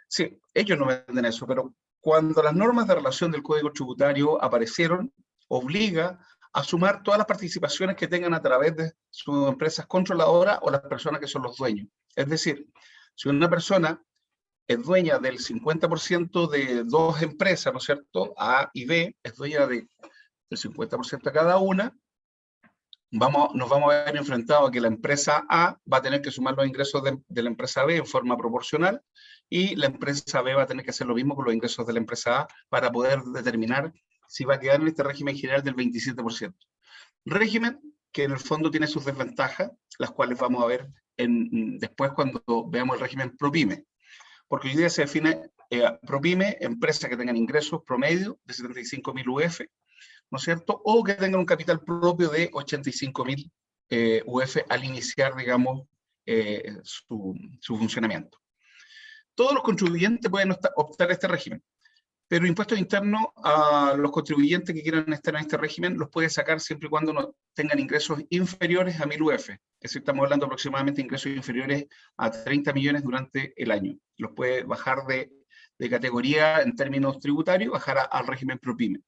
Sí, ellos no venden eso, pero cuando las normas de relación del Código Tributario aparecieron, obliga a sumar todas las participaciones que tengan a través de sus empresas controladoras o las personas que son los dueños. Es decir, si una persona es dueña del 50% de dos empresas, ¿no es cierto?, A y B, es dueña del 50% de cada una, nos vamos a ver enfrentados a que la empresa A va a tener que sumar los ingresos de la empresa B en forma proporcional, y la empresa B va a tener que hacer lo mismo con los ingresos de la empresa A para poder determinar si va a quedar en este régimen general del 27%. Régimen que en el fondo tiene sus desventajas, las cuales vamos a ver después cuando veamos el régimen ProPyme. Porque hoy día se define ProPyme, empresas que tengan ingresos promedio de 75.000 UF, ¿no es cierto?, o que tengan un capital propio de 85.000 UF al iniciar, digamos, su funcionamiento. Todos los contribuyentes pueden optar a este régimen, pero impuestos internos a los contribuyentes que quieran estar en este régimen los puede sacar siempre y cuando no tengan ingresos inferiores a 1.000 UF. Es decir, estamos hablando aproximadamente de ingresos inferiores a 30 millones durante el año. Los puede bajar de categoría en términos tributarios, bajar al régimen ProPyme.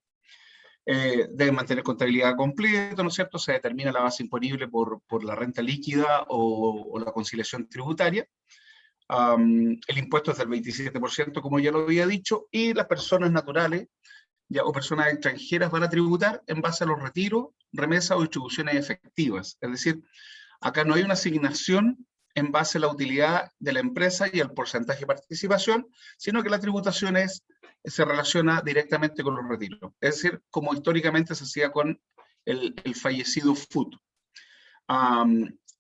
Deben mantener contabilidad completa, ¿no es cierto? Se determina la base imponible por la renta líquida o la conciliación tributaria. El impuesto es del 27%, como ya lo había dicho, y las personas naturales o personas extranjeras van a tributar en base a los retiros, remesas o distribuciones efectivas. Es decir, acá no hay una asignación en base a la utilidad de la empresa y al porcentaje de participación, sino que la tributación se relaciona directamente con los retiros. Es decir, como históricamente se hacía con el fallecido FUT.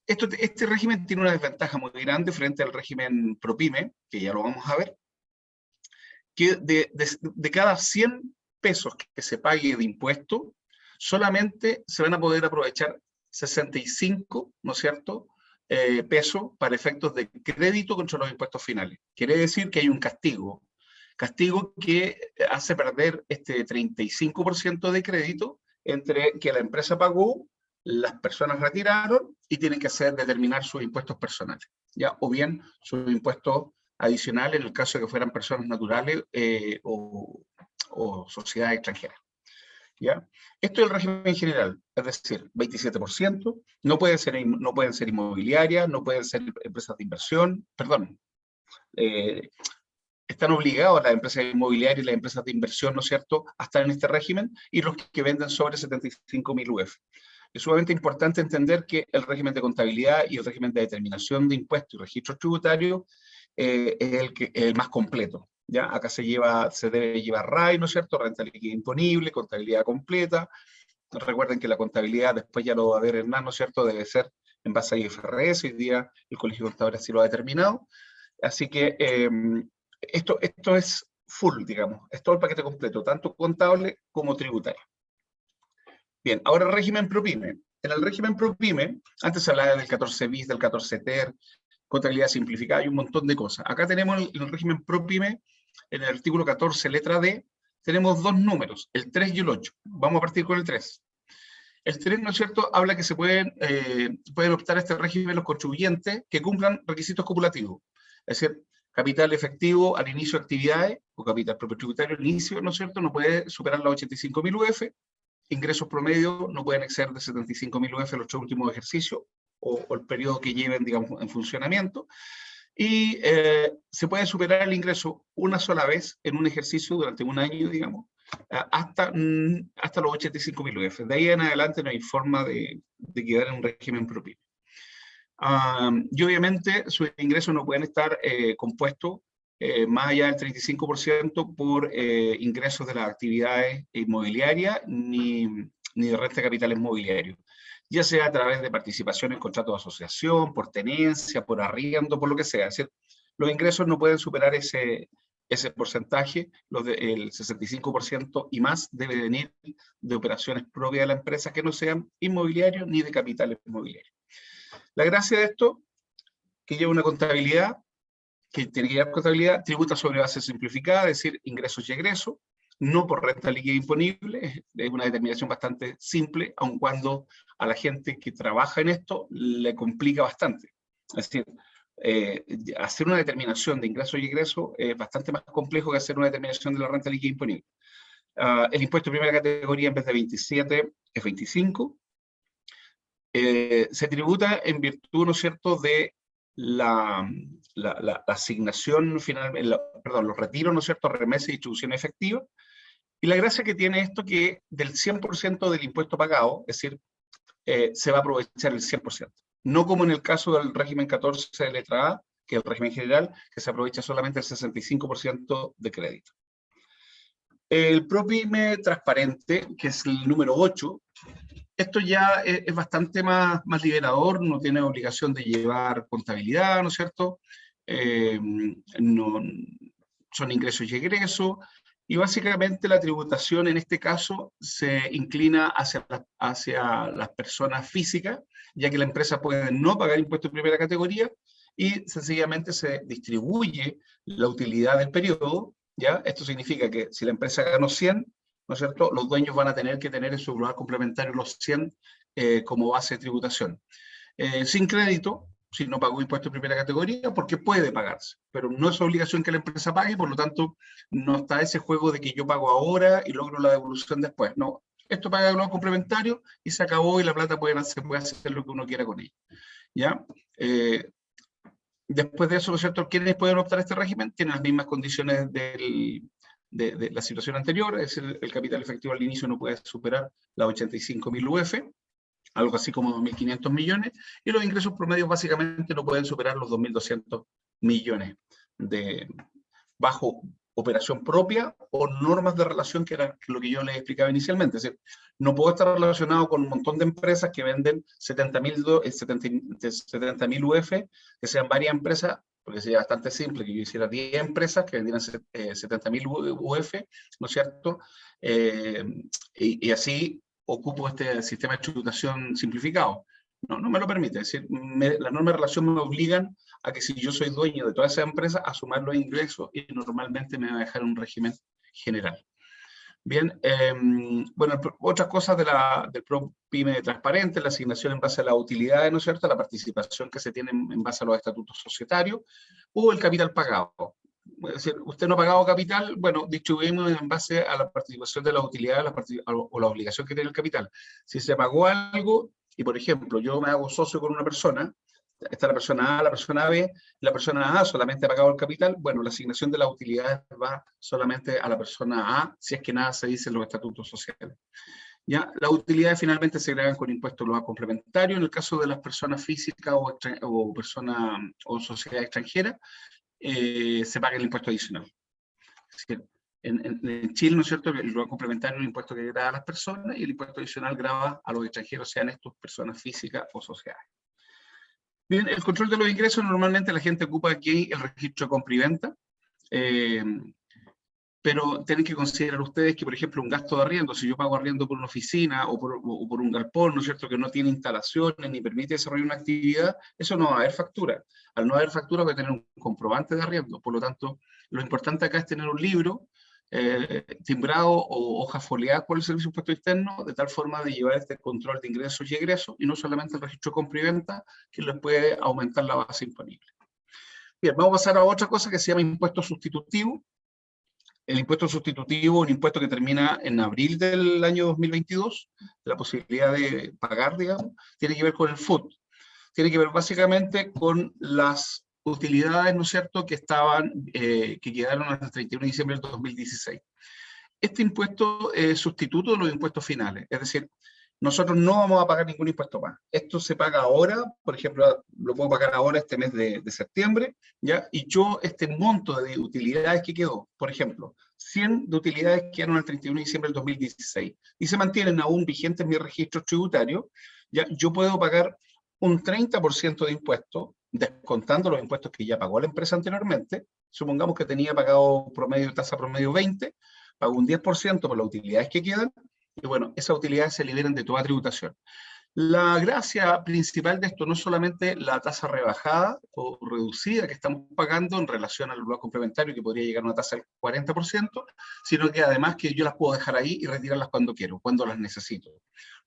Este régimen tiene una desventaja muy grande frente al régimen ProPyme, que ya lo vamos a ver, que de cada 100 pesos que se pague de impuesto, solamente se van a poder aprovechar 65, ¿no es cierto?, pesos para efectos de crédito contra los impuestos finales. Quiere decir que hay un castigo que hace perder este 35% de crédito entre que la empresa pagó, las personas retiraron y tienen que determinar sus impuestos personales, ¿ya? O bien sus impuestos adicionales en el caso de que fueran personas naturales o sociedades extranjeras, ¿ya? Esto es el régimen general, es decir, 27%, no pueden ser inmobiliarias, no pueden ser empresas de inversión, perdón, están obligados las empresas inmobiliarias y las empresas de inversión, ¿no es cierto?, a estar en este régimen, y los que venden sobre 75.000 UF. Es sumamente importante entender que el régimen de contabilidad y el régimen de determinación de impuestos y registros tributarios es el más completo, ¿ya? Acá se debe llevar RAI, ¿no es cierto?, renta líquida imponible, contabilidad completa. Recuerden que la contabilidad, después ya lo va a ver Hernán, ¿no es cierto?, debe ser en base a IFRS, hoy día el Colegio de Contadores así lo ha determinado. Así que esto es full, digamos, es todo el paquete completo, tanto contable como tributario. Bien, ahora el régimen ProPyme. En el régimen ProPyme, antes se hablaba del 14 bis, del 14 ter, contabilidad simplificada y un montón de cosas. Acá tenemos el régimen ProPyme, en el artículo 14, letra D, tenemos dos números, el 3 y el 8. Vamos a partir con el 3. El 3, ¿no es cierto?, habla que se pueden optar a este régimen los contribuyentes que cumplan requisitos copulativos. Es decir, capital efectivo al inicio de actividades, o capital propio tributario al inicio, ¿no es cierto?, no puede superar los 85.000 UF, ingresos promedio no pueden exceder de 75.000 UF en los 3 últimos ejercicios, o el periodo que lleven, digamos, en funcionamiento, y se puede superar el ingreso una sola vez en un ejercicio durante un año, digamos, hasta los 85.000 UF. De ahí en adelante no hay forma de quedar en un régimen ProPyme. Y obviamente sus ingresos no pueden estar compuestos más allá del 35% por ingresos de las actividades inmobiliarias ni de renta de capitales mobiliarios. ya sea a través de participación en contratos de asociación, por tenencia, por arriendo, por lo que sea. Es decir, los ingresos no pueden superar ese porcentaje, el 65% y más debe venir de operaciones propias de la empresa que no sean inmobiliarios ni de capitales inmobiliarios. La gracia de esto, que lleva una contabilidad, que tiene que llevar contabilidad, tributa sobre base simplificada, es decir, ingresos y egresos, no por renta líquida imponible, es una determinación bastante simple, aun cuando a la gente que trabaja en esto le complica bastante. Es decir, hacer una determinación de ingresos y egresos es bastante más complejo que hacer una determinación de la renta líquida imponible. El impuesto de primera categoría en vez de 27 es 25. Se tributa en virtud, ¿no es cierto?, de la asignación final, perdón, los retiros, ¿no es cierto?, remesas y distribución efectiva. Y la gracia que tiene esto que del 100% del impuesto pagado, es decir, se va a aprovechar el 100%. No como en el caso del régimen 14 de letra A, que es el régimen general, que se aprovecha solamente el 65% de crédito. El ProPyme transparente, que es el número 8, esto ya es bastante más liberador, no tiene obligación de llevar contabilidad, ¿no es cierto? No, son ingresos y egresos, y básicamente la tributación en este caso se inclina hacia las personas físicas, ya que la empresa puede no pagar impuestos de primera categoría, y sencillamente se distribuye la utilidad del periodo, ¿ya? Esto significa que si la empresa ganó 100, ¿no es cierto?, los dueños van a tener que tener en su global complementario los 100 como base de tributación. Sin crédito, si no pagó impuesto de primera categoría, porque puede pagarse, pero no es obligación que la empresa pague, por lo tanto, no está ese juego de que yo pago ahora y logro la devolución después. No, esto paga el global complementario y se acabó, y la plata se puede hacer lo que uno quiera con ella. ¿Ya? Después de eso, ¿no es cierto?, ¿quiénes pueden optar a este régimen? Tienen las mismas condiciones de la situación anterior, es decir, el capital efectivo al inicio no puede superar las 85.000 UF, algo así como 2.500 millones, y los ingresos promedios básicamente no pueden superar los 2.200 millones bajo operación propia o normas de relación, que era lo que yo les explicaba inicialmente. Es decir, no puedo estar relacionado con un montón de empresas que venden 70.000 UF, que sean varias empresas, porque sería bastante simple que yo hiciera 10 empresas que vendieran 70.000 UF, ¿no es cierto? Y así ocupo este sistema de tributación simplificado. No me lo permite. Es decir, las normas de relación me obligan a que si yo soy dueño de toda esa empresa, a sumar los ingresos, y normalmente me va a dejar un régimen general. Bien, bueno, otras cosas del ProPyme transparente, la asignación en base a las utilidades, ¿no es cierto?, la participación que se tiene en base a los estatutos societarios, o el capital pagado. Es decir, usted no ha pagado capital, bueno, distribuimos en base a la participación de las utilidades o la obligación que tiene el capital. Si se pagó algo, y por ejemplo, yo me hago socio con una persona, está la persona A, la persona B, la persona A solamente ha pagado el capital, bueno, la asignación de las utilidades va solamente a la persona A, si es que nada se dice en los estatutos sociales. ¿Ya? Las utilidades finalmente se graban con impuesto global complementario. En el caso de las personas físicas o personas o sociedades extranjeras, se paga el impuesto adicional. Es decir, en Chile, ¿no es cierto?, el global complementario es el impuesto que grava a las personas, y el impuesto adicional grava a los extranjeros, sean estos personas físicas o sociedades. Bien, el control de los ingresos, normalmente la gente ocupa aquí el registro de compra y venta, pero tienen que considerar ustedes que, por ejemplo, un gasto de arriendo, si yo pago arriendo por una oficina o por un galpón, ¿no es cierto?, que no tiene instalaciones ni permite desarrollar una actividad, eso no va a haber factura. Al no haber factura voy a tener un comprobante de arriendo. Por lo tanto, lo importante acá es tener un libro timbrado o hoja foliada por el Servicio de Impuesto Interno, de tal forma de llevar este control de ingresos y egresos, y no solamente el registro de compra y venta, que les puede aumentar la base imponible. Bien, vamos a pasar a otra cosa que se llama impuesto sustitutivo. El impuesto sustitutivo, un impuesto que termina en abril del año 2022, la posibilidad de pagar, digamos, tiene que ver con el FUT. Tiene que ver básicamente con las utilidades, ¿no es cierto?, que quedaron hasta el 31 de diciembre del 2016. Este impuesto es sustituto de los impuestos finales, es decir, nosotros no vamos a pagar ningún impuesto más. Esto se paga ahora, por ejemplo, lo puedo pagar ahora este mes de septiembre, ¿ya? Y yo, este monto de utilidades que quedó, por ejemplo, 100 de utilidades que quedaron el 31 de diciembre del 2016 y se mantienen aún vigentes mis registros tributarios, ya yo puedo pagar un 30% de impuestos, descontando los impuestos que ya pagó la empresa anteriormente. Supongamos que tenía pagado tasa promedio 20, pago un 10% por las utilidades que quedan, y bueno, esas utilidades se liberan de toda tributación. La gracia principal de esto no es solamente la tasa rebajada o reducida que estamos pagando en relación al bloque complementario, que podría llegar a una tasa del 40%, sino que además que yo las puedo dejar ahí y retirarlas cuando quiero, cuando las necesito.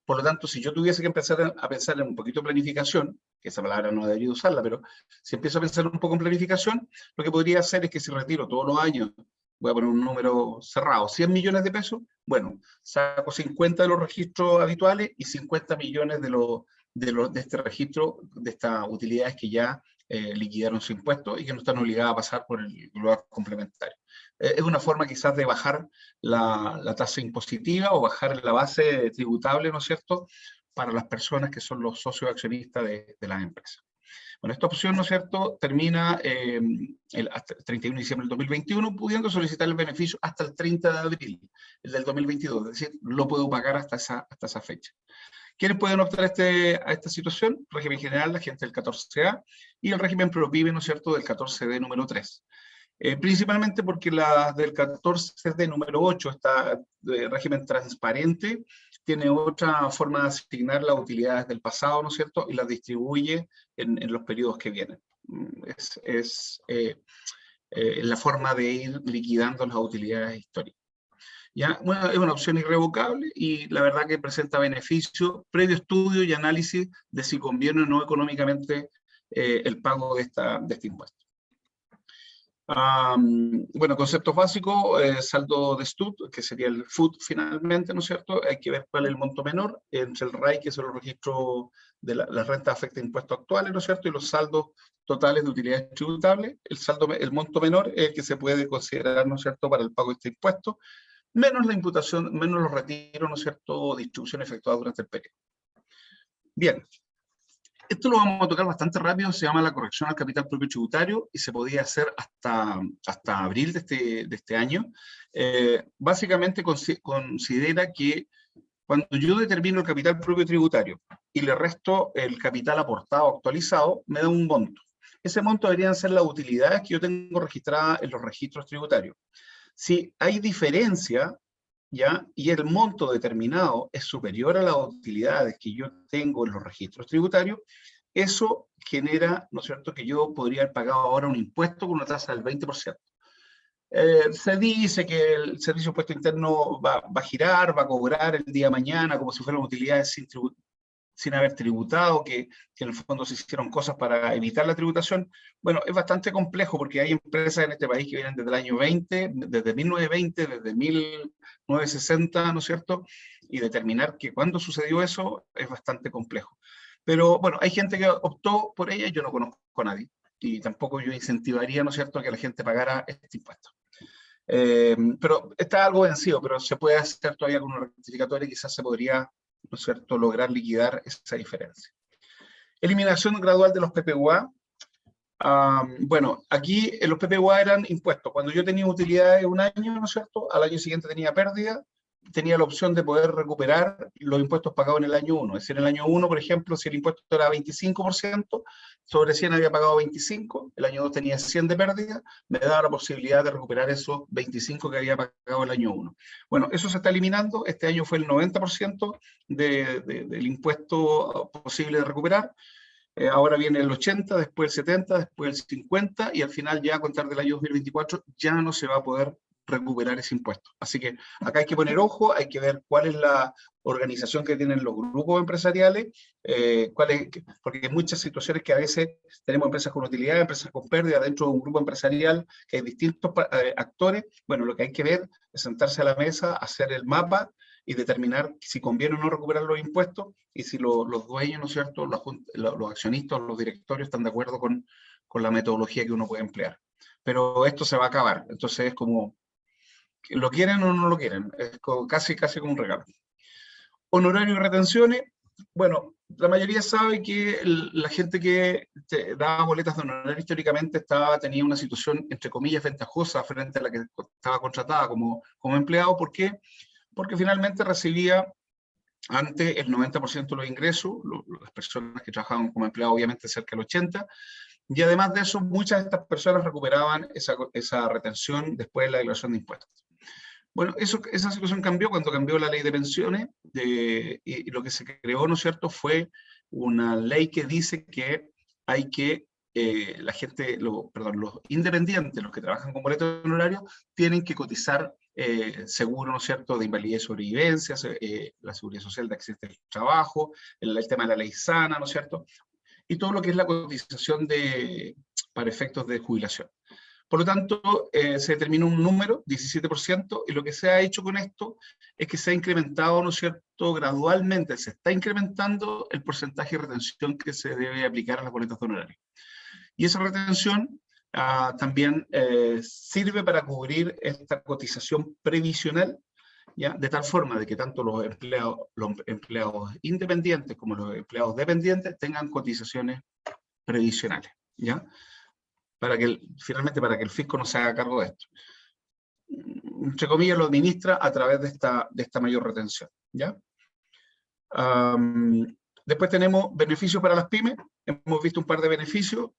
Por lo tanto, si yo tuviese que empezar a pensar en un poquito de planificación, que esa palabra no debería usarla, pero si empiezo a pensar un poco en planificación, lo que podría hacer es que si retiro todos los años, voy a poner un número cerrado, 100 millones de pesos, bueno, saco 50 de los registros habituales y 50 millones de este registro, de estas utilidades que ya liquidaron su impuesto y que no están obligadas a pasar por el bloque complementario. Es una forma quizás de bajar la tasa impositiva o bajar la base tributable, ¿no es cierto?, para las personas que son los socios accionistas de las empresas. Bueno, esta opción, ¿no es cierto?, termina hasta el 31 de diciembre del 2021, pudiendo solicitar el beneficio hasta el 30 de abril del 2022, es decir, lo puedo pagar hasta esa fecha. ¿Quiénes pueden optar a esta situación? Régimen general, la gente del 14A, y el régimen ProPyme, ¿no es cierto?, del 14D número 3. Principalmente porque la del 14D número 8 está de régimen transparente, tiene otra forma de asignar las utilidades del pasado, ¿no es cierto?, y las distribuye en los periodos que vienen. Es la forma de ir liquidando las utilidades históricas. ¿Ya? Bueno, es una opción irrevocable y la verdad que presenta beneficio previo estudio y análisis de si conviene o no económicamente el pago de este impuesto. Bueno, conceptos básicos, saldo de STUT, que sería el FUT finalmente, ¿no es cierto? Hay que ver cuál es el monto menor, entre el RAI, que son los registros de la renta afecta impuestos actuales, ¿no es cierto? Y los saldos totales de utilidades tributables. El monto menor es el que se puede considerar, ¿no es cierto?, para el pago de este impuesto, menos la imputación, menos los retiros, ¿no es cierto?, distribución efectuada durante el periodo. Bien. Esto lo vamos a tocar bastante rápido, se llama la corrección al capital propio tributario y se podía hacer hasta abril de este año. Básicamente considera que cuando yo determino el capital propio tributario y le resto el capital aportado actualizado, me da un monto. Ese monto deberían ser las utilidades que yo tengo registradas en los registros tributarios. Si hay diferencia, ¿ya?, y el monto determinado es superior a las utilidades que yo tengo en los registros tributarios, eso genera, ¿no es cierto?, que yo podría haber pagado ahora un impuesto con una tasa del 20%. Se dice que el Servicio de Impuesto Interno va a girar, va a cobrar el día de mañana como si fueran utilidades sin haber tributado, que en el fondo se hicieron cosas para evitar la tributación. Bueno, es bastante complejo porque hay empresas en este país que vienen desde el año 20, desde 1920, desde 1960, ¿no es cierto? Y determinar que cuándo sucedió eso es bastante complejo. Pero bueno, hay gente que optó por ella y yo no conozco a nadie. Y tampoco yo incentivaría, ¿no es cierto?, a que la gente pagara este impuesto. Pero está algo vencido, pero se puede hacer todavía con una rectificatoria y quizás se podría, ¿no es cierto?, lograr liquidar esa diferencia. Eliminación gradual de los PPUA. Bueno, aquí los PPUA eran impuestos. Cuando yo tenía utilidades un año, ¿no es cierto?, al año siguiente tenía pérdida, tenía la opción de poder recuperar los impuestos pagados en el año 1. Es decir, en el año 1, por ejemplo, si el impuesto era 25%, sobre 100 había pagado 25, el año 2 tenía 100 de pérdida, me daba la posibilidad de recuperar esos 25 que había pagado el año 1. Bueno, eso se está eliminando. Este año fue el 90% del impuesto posible de recuperar. Ahora viene el 80, después el 70, después el 50 y al final ya a contar del año 2024 ya no se va a poder recuperar ese impuesto. Así que acá hay que poner ojo, hay que ver cuál es la organización que tienen los grupos empresariales, porque hay muchas situaciones que a veces tenemos empresas con utilidad, empresas con pérdida dentro de un grupo empresarial, que hay distintos actores. Bueno, lo que hay que ver es sentarse a la mesa, hacer el mapa y determinar si conviene o no recuperar los impuestos y si los dueños, ¿no es cierto?, los accionistas, los directorios están de acuerdo con la metodología que uno puede emplear. Pero esto se va a acabar, entonces es como, ¿lo quieren o no lo quieren? Es casi como un regalo. Honorarios y retenciones, Bueno, la mayoría sabe que la gente que daba boletas de honorario históricamente tenía una situación, entre comillas, ventajosa frente a la que estaba contratada como empleado. ¿Por qué? Porque finalmente recibía antes el 90% de los ingresos, las personas que trabajaban como empleados obviamente cerca del 80%, y además de eso, muchas de estas personas recuperaban esa retención después de la declaración de impuestos. Bueno, esa situación cambió cuando cambió la ley de pensiones, y lo que se creó, ¿no es cierto?, fue una ley que dice que hay que, la gente, los independientes, los que trabajan con boletos de honorario, tienen que cotizar seguro, ¿no es cierto?, de invalidez y sobrevivencia, la seguridad social de accidente del trabajo, el tema de la ley sana, ¿no es cierto?, y todo lo que es la cotización para efectos de jubilación. Por lo tanto, se determinó un número, 17%, y lo que se ha hecho con esto es que se ha incrementado, ¿no es cierto?, gradualmente, se está incrementando el porcentaje de retención que se debe aplicar a las boletas de honorario. Y esa retención también sirve para cubrir esta cotización previsional, ¿ya? De tal forma de que tanto los empleados independientes como los empleados dependientes tengan cotizaciones previsionales, ¿ya? Finalmente para que el fisco no se haga cargo de esto. Entre comillas, lo administra a través de esta mayor retención, ¿ya? Después tenemos beneficios para las pymes. Hemos visto un par de beneficios.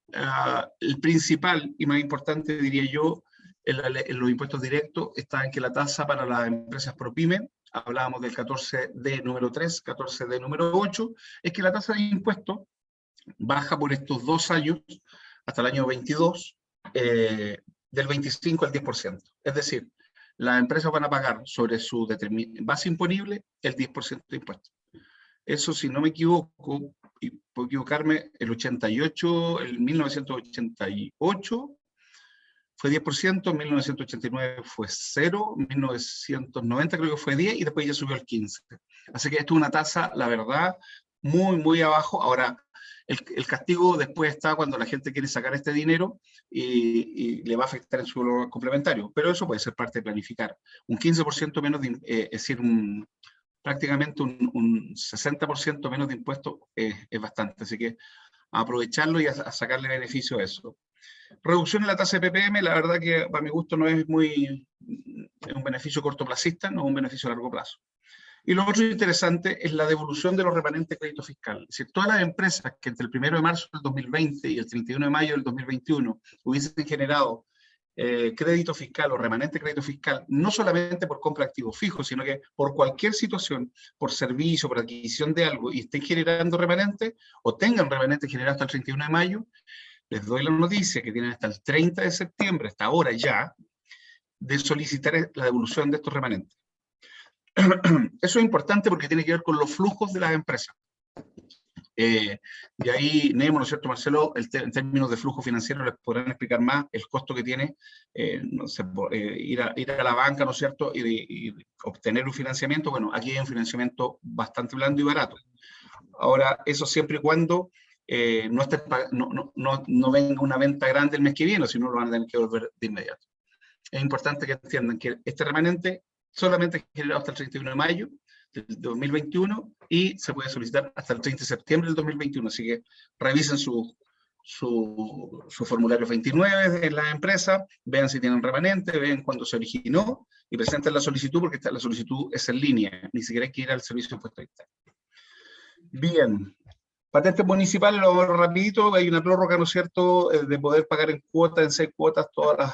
El principal y más importante, diría yo, en los impuestos directos, está en que la tasa para las empresas ProPyme, hablábamos del 14D número 3, 14D número 8, es que la tasa de impuestos baja por estos 2 años, hasta el año 22, del 25 al 10%. Es decir, las empresas van a pagar sobre su base imponible el 10% de impuestos. Eso, si no me equivoco, y puedo equivocarme, el 1988 fue 10%, en 1989 fue 0, en 1990 creo que fue 10 y después ya subió al 15. Así que esto es una tasa, la verdad, muy, muy abajo. Ahora, el castigo después está cuando la gente quiere sacar este dinero y le va a afectar en su valor complementario, pero eso puede ser parte de planificar. Un 15% menos, es decir, prácticamente un 60% menos de impuestos es bastante, así que a aprovecharlo y a sacarle beneficio a eso. Reducción en la tasa de PPM, la verdad que para mi gusto no es un beneficio cortoplacista, no es un beneficio a largo plazo. Y lo otro interesante es la devolución de los remanentes de crédito fiscal. Es decir, todas las empresas que entre el 1 de marzo del 2020 y el 31 de mayo del 2021 hubiesen generado crédito fiscal o remanente de crédito fiscal, no solamente por compra de activos fijos, sino que por cualquier situación, por servicio, por adquisición de algo, y estén generando remanente, o tengan remanente generado hasta el 31 de mayo, les doy la noticia que tienen hasta el 30 de septiembre, hasta ahora ya, de solicitar la devolución de estos remanentes. Eso es importante porque tiene que ver con los flujos de las empresas. De ahí Nemo, ¿no es cierto, Marcelo? En términos de flujo financiero les podrán explicar más el costo que tiene no sé, ir a la banca, ¿no es cierto? Y obtener un financiamiento. Bueno, aquí hay un financiamiento bastante blando y barato. Ahora, eso siempre y cuando no venga una venta grande el mes que viene, si no lo van a tener que volver de inmediato. Es importante que entiendan que este remanente solamente generado hasta el 31 de mayo del 2021 y se puede solicitar hasta el 30 de septiembre del 2021. Así que revisen su formulario 29 en la empresa, vean si tienen remanente, vean cuándo se originó y presenten la solicitud, porque la solicitud es en línea, ni siquiera hay que ir al servicio de impuestos internos. Bien. Patentes municipales, lo vamos rapidito, hay una prórroga, ¿no es cierto?, de poder pagar en cuotas, en 6 cuotas, todas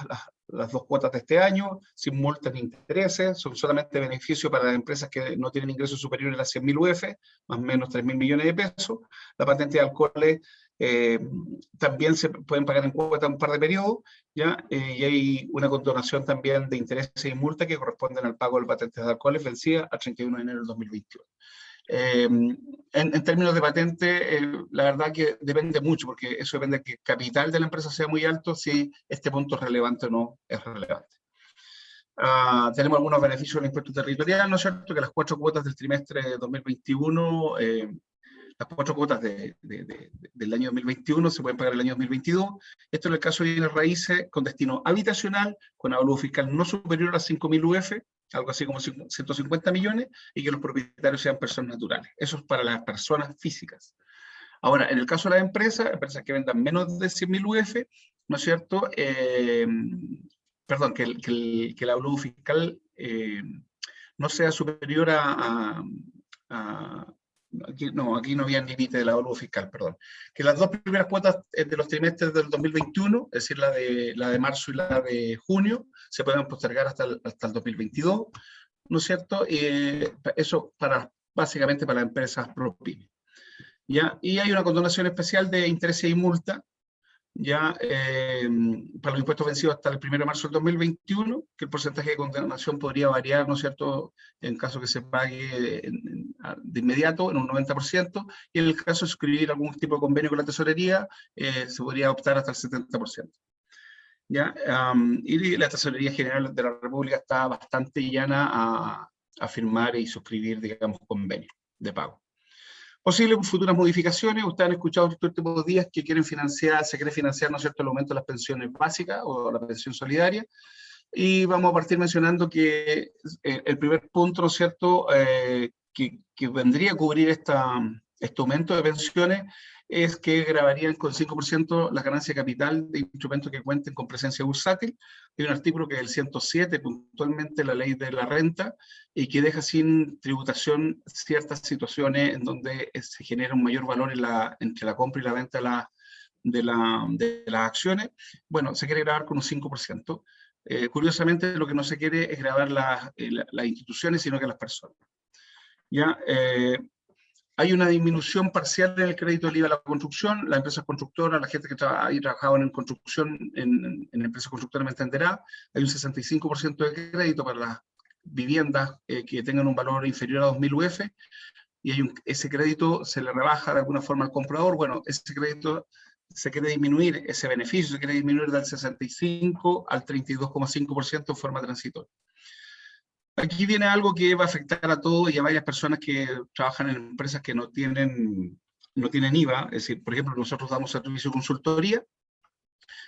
las 2 cuotas de este año, sin multas ni intereses, son solamente beneficios para las empresas que no tienen ingresos superiores a 100.000 UF, más o menos 3.000 millones de pesos. La patente de alcoholes también se pueden pagar en cuotas un par de periodos, ¿ya? Y hay una condonación también de intereses y multas que corresponden al pago de patentes de alcoholes vencida al 31 de enero del 2021. En términos de patente, la verdad que depende mucho, porque eso depende de que el capital de la empresa sea muy alto, si este punto es relevante o no es relevante. Tenemos algunos beneficios del impuesto territorial, ¿no es cierto? Que las 4 cuotas del trimestre de 2021, las 4 cuotas del año 2021 se pueden pagar el año 2022. Esto en el caso de bienes raíces con destino habitacional, con avalúo fiscal no superior a 5.000 UF, algo así como 150 millones, y que los propietarios sean personas naturales. Eso es para las personas físicas. Ahora, en el caso de las empresas que vendan menos de 100.000 UF, ¿no es cierto? Perdón, que la avalúo fiscal no sea superior aquí no había límite de la avalúo fiscal, perdón. Que las dos primeras cuotas de los trimestres del 2021, es decir, la de marzo y la de junio, se puedan postergar hasta el 2022, ¿no es cierto? Eso básicamente para las empresas ProPyme. ¿Ya? Y hay una condonación especial de intereses y multa, ya para los impuestos vencidos hasta el 1 de marzo del 2021, que el porcentaje de condonación podría variar, ¿no es cierto?, en caso que se pague de inmediato en un 90%, y en el caso de suscribir algún tipo de convenio con la tesorería, se podría optar hasta el 70%. ¿Ya? Y la Tesorería General de la República está bastante llana a firmar y suscribir, digamos, convenios de pago. Posibles futuras modificaciones. Ustedes han escuchado estos últimos días que se quiere financiar, ¿no es cierto?, el aumento de las pensiones básicas o la pensión solidaria. Y vamos a partir mencionando que el primer punto, ¿no es cierto?, que vendría a cubrir este aumento de pensiones es que grabarían con 5% la ganancia de capital de instrumentos que cuenten con presencia bursátil. Hay un artículo que es el 107, puntualmente la ley de la renta, y que deja sin tributación ciertas situaciones en donde se genera un mayor valor entre la compra y la venta de las acciones. Bueno, se quiere grabar con un 5%. Curiosamente, lo que no se quiere es grabar las instituciones, sino que las personas. ¿Ya? Hay una disminución parcial en el crédito del IVA a la construcción. Las empresas constructoras, la gente que trabajaba en construcción, en empresas constructoras me entenderá, hay un 65% de crédito para las viviendas que tengan un valor inferior a 2.000 UF, y ese crédito se le rebaja de alguna forma al comprador. Bueno, ese crédito se quiere disminuir, ese beneficio se quiere disminuir del 65 al 32,5% en forma transitoria. Aquí viene algo que va a afectar a todos y a varias personas que trabajan en empresas que no tienen IVA. Es decir, por ejemplo, nosotros damos servicio de consultoría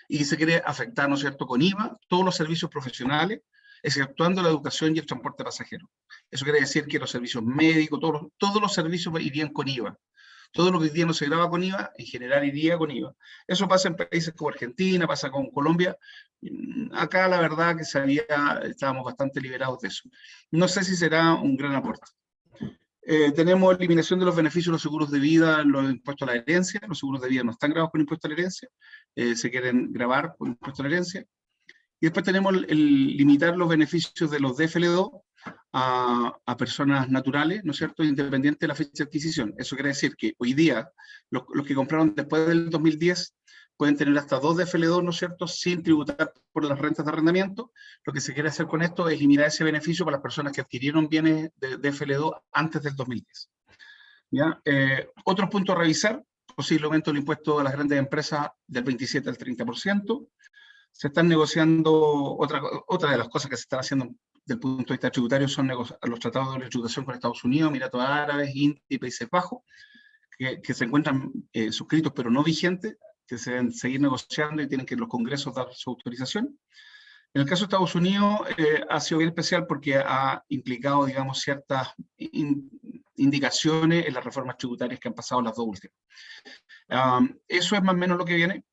y se quiere afectar, ¿no es cierto?, con IVA todos los servicios profesionales, exceptuando la educación y el transporte pasajero. Eso quiere decir que los servicios médicos, todos los servicios irían con IVA. Todo lo que hoy día no se graba con IVA, en general iría con IVA. Eso pasa en países como Argentina, pasa con Colombia. Acá la verdad que estábamos bastante liberados de eso. No sé si será un gran aporte. Tenemos eliminación de los beneficios de los seguros de vida, los impuestos a la herencia. Los seguros de vida no están grabados con impuesto a la herencia, se quieren grabar con impuesto a la herencia. Y después tenemos el limitar los beneficios de los DFL2 a personas naturales, ¿no es cierto?, independiente de la fecha de adquisición. Eso quiere decir que hoy día los que compraron después del 2010 pueden tener hasta 2 DFL2, ¿no es cierto?, sin tributar por las rentas de arrendamiento. Lo que se quiere hacer con esto es eliminar ese beneficio para las personas que adquirieron bienes de DFL2 antes del 2010. ¿Ya? Otros puntos a revisar: posible aumento del impuesto a las grandes empresas del 27 al 30%. Se están negociando, otra de las cosas que se están haciendo desde el punto de vista tributario son los tratados de doble tributación con Estados Unidos, Emiratos Árabes, India y Países Bajos, que se encuentran suscritos pero no vigentes, que se deben seguir negociando y tienen que los congresos dar su autorización. En el caso de Estados Unidos ha sido bien especial porque ha implicado, digamos, ciertas indicaciones en las reformas tributarias que han pasado las dos últimas. Eso es más o menos lo que viene.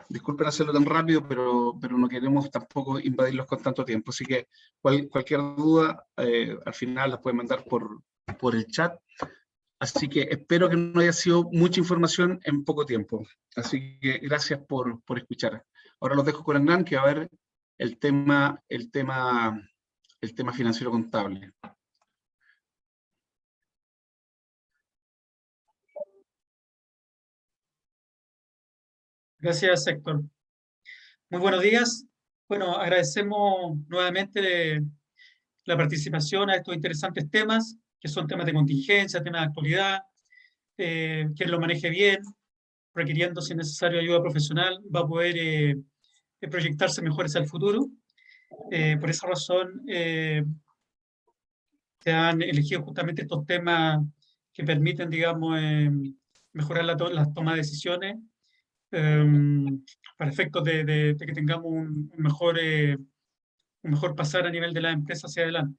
Disculpen hacerlo tan rápido, pero no queremos tampoco invadirlos con tanto tiempo. Así que cualquier duda, al final las pueden mandar por el chat. Así que espero que no haya sido mucha información en poco tiempo. Así que gracias por escuchar. Ahora los dejo con Hernán, que va a ver el tema financiero contable. Gracias, Héctor. Muy buenos días. Bueno, agradecemos nuevamente la participación a estos interesantes temas, que son temas de contingencia, temas de actualidad. Quien lo maneje bien, requiriendo si es necesario ayuda profesional, va a poder proyectarse mejor hacia el futuro. Por esa razón, se han elegido justamente estos temas que permiten, digamos, mejorar la toma de decisiones para efectos de que tengamos un mejor pasar a nivel de la empresa hacia adelante.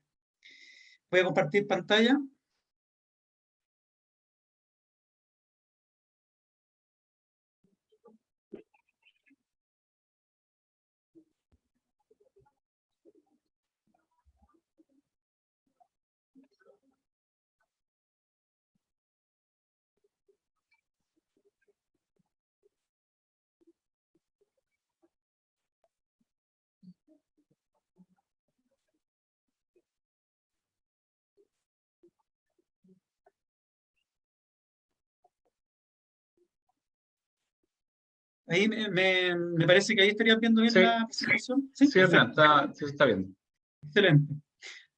Voy a compartir pantalla. Ahí me parece que ahí estarían viendo bien Sí. la presentación. Sí, Sí, perfecto. sí, se está viendo. Excelente.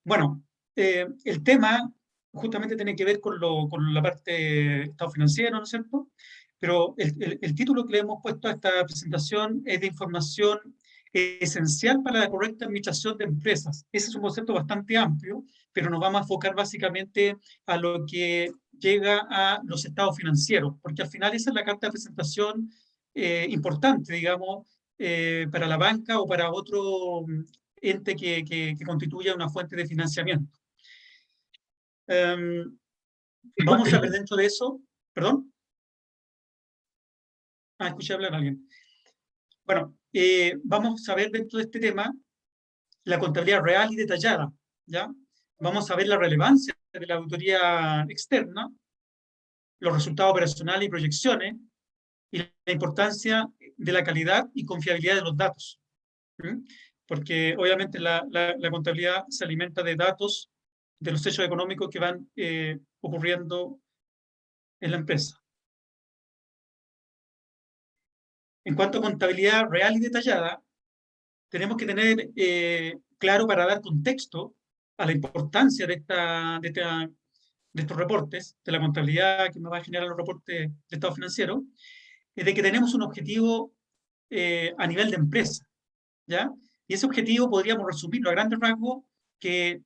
Bueno, el tema justamente tiene que ver con la parte de estado financiero, ¿no es cierto? Pero el título que le hemos puesto a esta presentación es de información esencial para la correcta administración de empresas. Ese es un concepto bastante amplio, pero nos vamos a enfocar básicamente a lo que llega a los estados financieros, porque al final esa es la carta de presentación importante, digamos, para la banca o para otro ente que constituya una fuente de financiamiento. Vamos a ver dentro de eso, perdón. Escuché hablar a alguien. Bueno, vamos a ver dentro de este tema la contabilidad real y detallada, ¿ya? Vamos a ver la relevancia de la auditoría externa, los resultados operacionales y proyecciones, y la importancia de la calidad y confiabilidad de los datos. ¿Mm? Porque obviamente la contabilidad se alimenta de datos de los hechos económicos que van ocurriendo en la empresa. En cuanto a contabilidad real y detallada, tenemos que tener claro para dar contexto a la importancia de estos reportes, de la contabilidad que me va a generar los reportes de estado financiero, es de que tenemos un objetivo a nivel de empresa, ¿ya? Y ese objetivo podríamos resumirlo a grandes rasgos que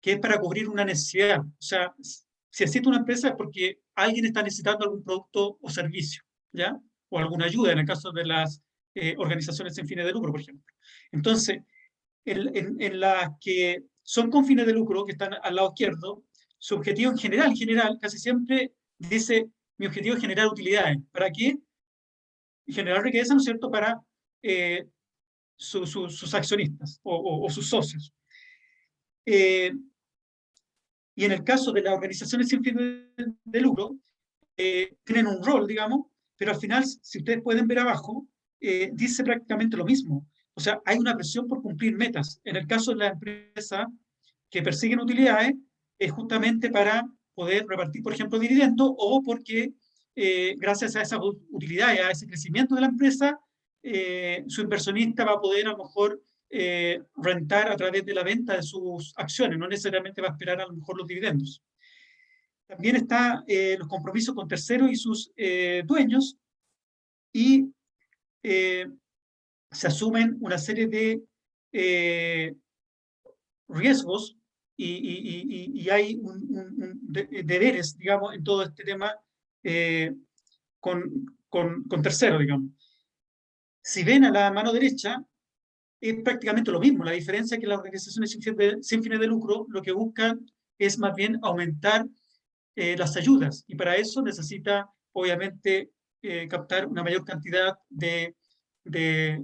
es para cubrir una necesidad. O sea, si existe una empresa es porque alguien está necesitando algún producto o servicio, ¿ya? O alguna ayuda en el caso de las organizaciones sin fines de lucro, por ejemplo. Entonces, en las que son con fines de lucro, que están al lado izquierdo, su objetivo en general, casi siempre dice, mi objetivo es generar utilidades. ¿Para qué? Generar riqueza, ¿no es cierto?, para sus accionistas o sus socios. Y en el caso de las organizaciones sin fines de lucro, tienen un rol, digamos, pero al final, si ustedes pueden ver abajo, dice prácticamente lo mismo. O sea, hay una presión por cumplir metas. En el caso de la empresa que persiguen utilidades, es justamente para poder repartir, por ejemplo, dividendos o porque gracias a esas utilidades, a ese crecimiento de la empresa, su inversionista va a poder a lo mejor rentar a través de la venta de sus acciones, no necesariamente va a esperar a lo mejor los dividendos. También están los compromisos con terceros y sus dueños, y se asumen una serie de riesgos y hay deberes, digamos, en todo este tema con terceros, digamos. Si ven a la mano derecha, es prácticamente lo mismo. La diferencia es que las organizaciones sin fines de lucro lo que buscan es más bien aumentar las ayudas, y para eso necesita, obviamente, captar una mayor cantidad de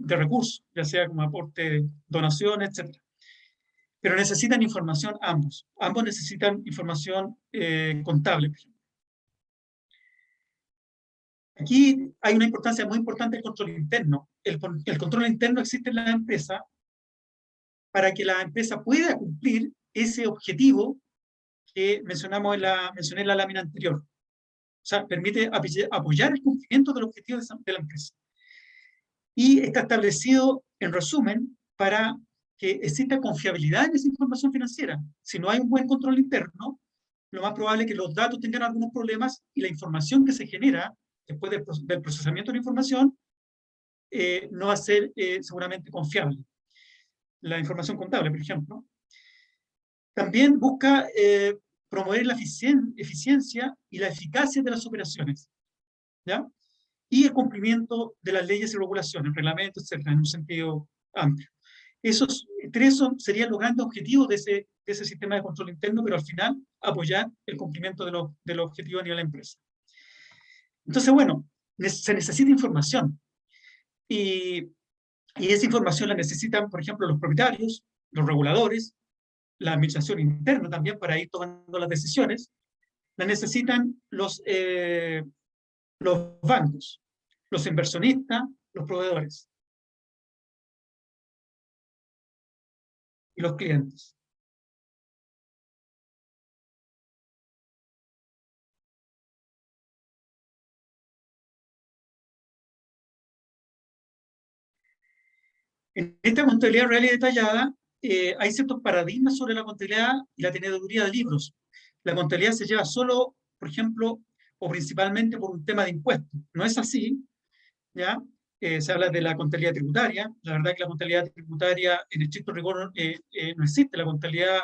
recursos, ya sea como aporte, donaciones, etc. Pero necesitan información ambos. Ambos necesitan información contable. Aquí hay una importancia muy importante del control interno. El control interno existe en la empresa para que la empresa pueda cumplir ese objetivo que mencioné en la lámina anterior. O sea, permite apoyar el cumplimiento del objetivo de la empresa. Y está establecido, en resumen, para que exista confiabilidad en esa información financiera. Si no hay un buen control interno, lo más probable es que los datos tengan algunos problemas y la información que se genera después del procesamiento de la información no va a ser seguramente confiable. La información contable, por ejemplo. También busca promover la eficiencia y la eficacia de las operaciones, ¿ya? Y el cumplimiento de las leyes y regulaciones, reglamentos, etcétera, en un sentido amplio. Esos tres serían los grandes objetivos de ese sistema de control interno, pero al final apoyar el cumplimiento de los objetivos a nivel de empresa. Entonces, bueno, se necesita información. Y esa información la necesitan, por ejemplo, los propietarios, los reguladores, la administración interna también para ir tomando las decisiones. La necesitan los bancos, los inversionistas, los proveedores y los clientes. En esta contabilidad real y detallada hay ciertos paradigmas sobre la contabilidad y la teneduría de libros. La contabilidad se lleva solo, por ejemplo, o principalmente por un tema de impuestos. No es así, ¿ya? Se habla de la contabilidad tributaria. La verdad es que la contabilidad tributaria, en estricto rigor, no existe. La contabilidad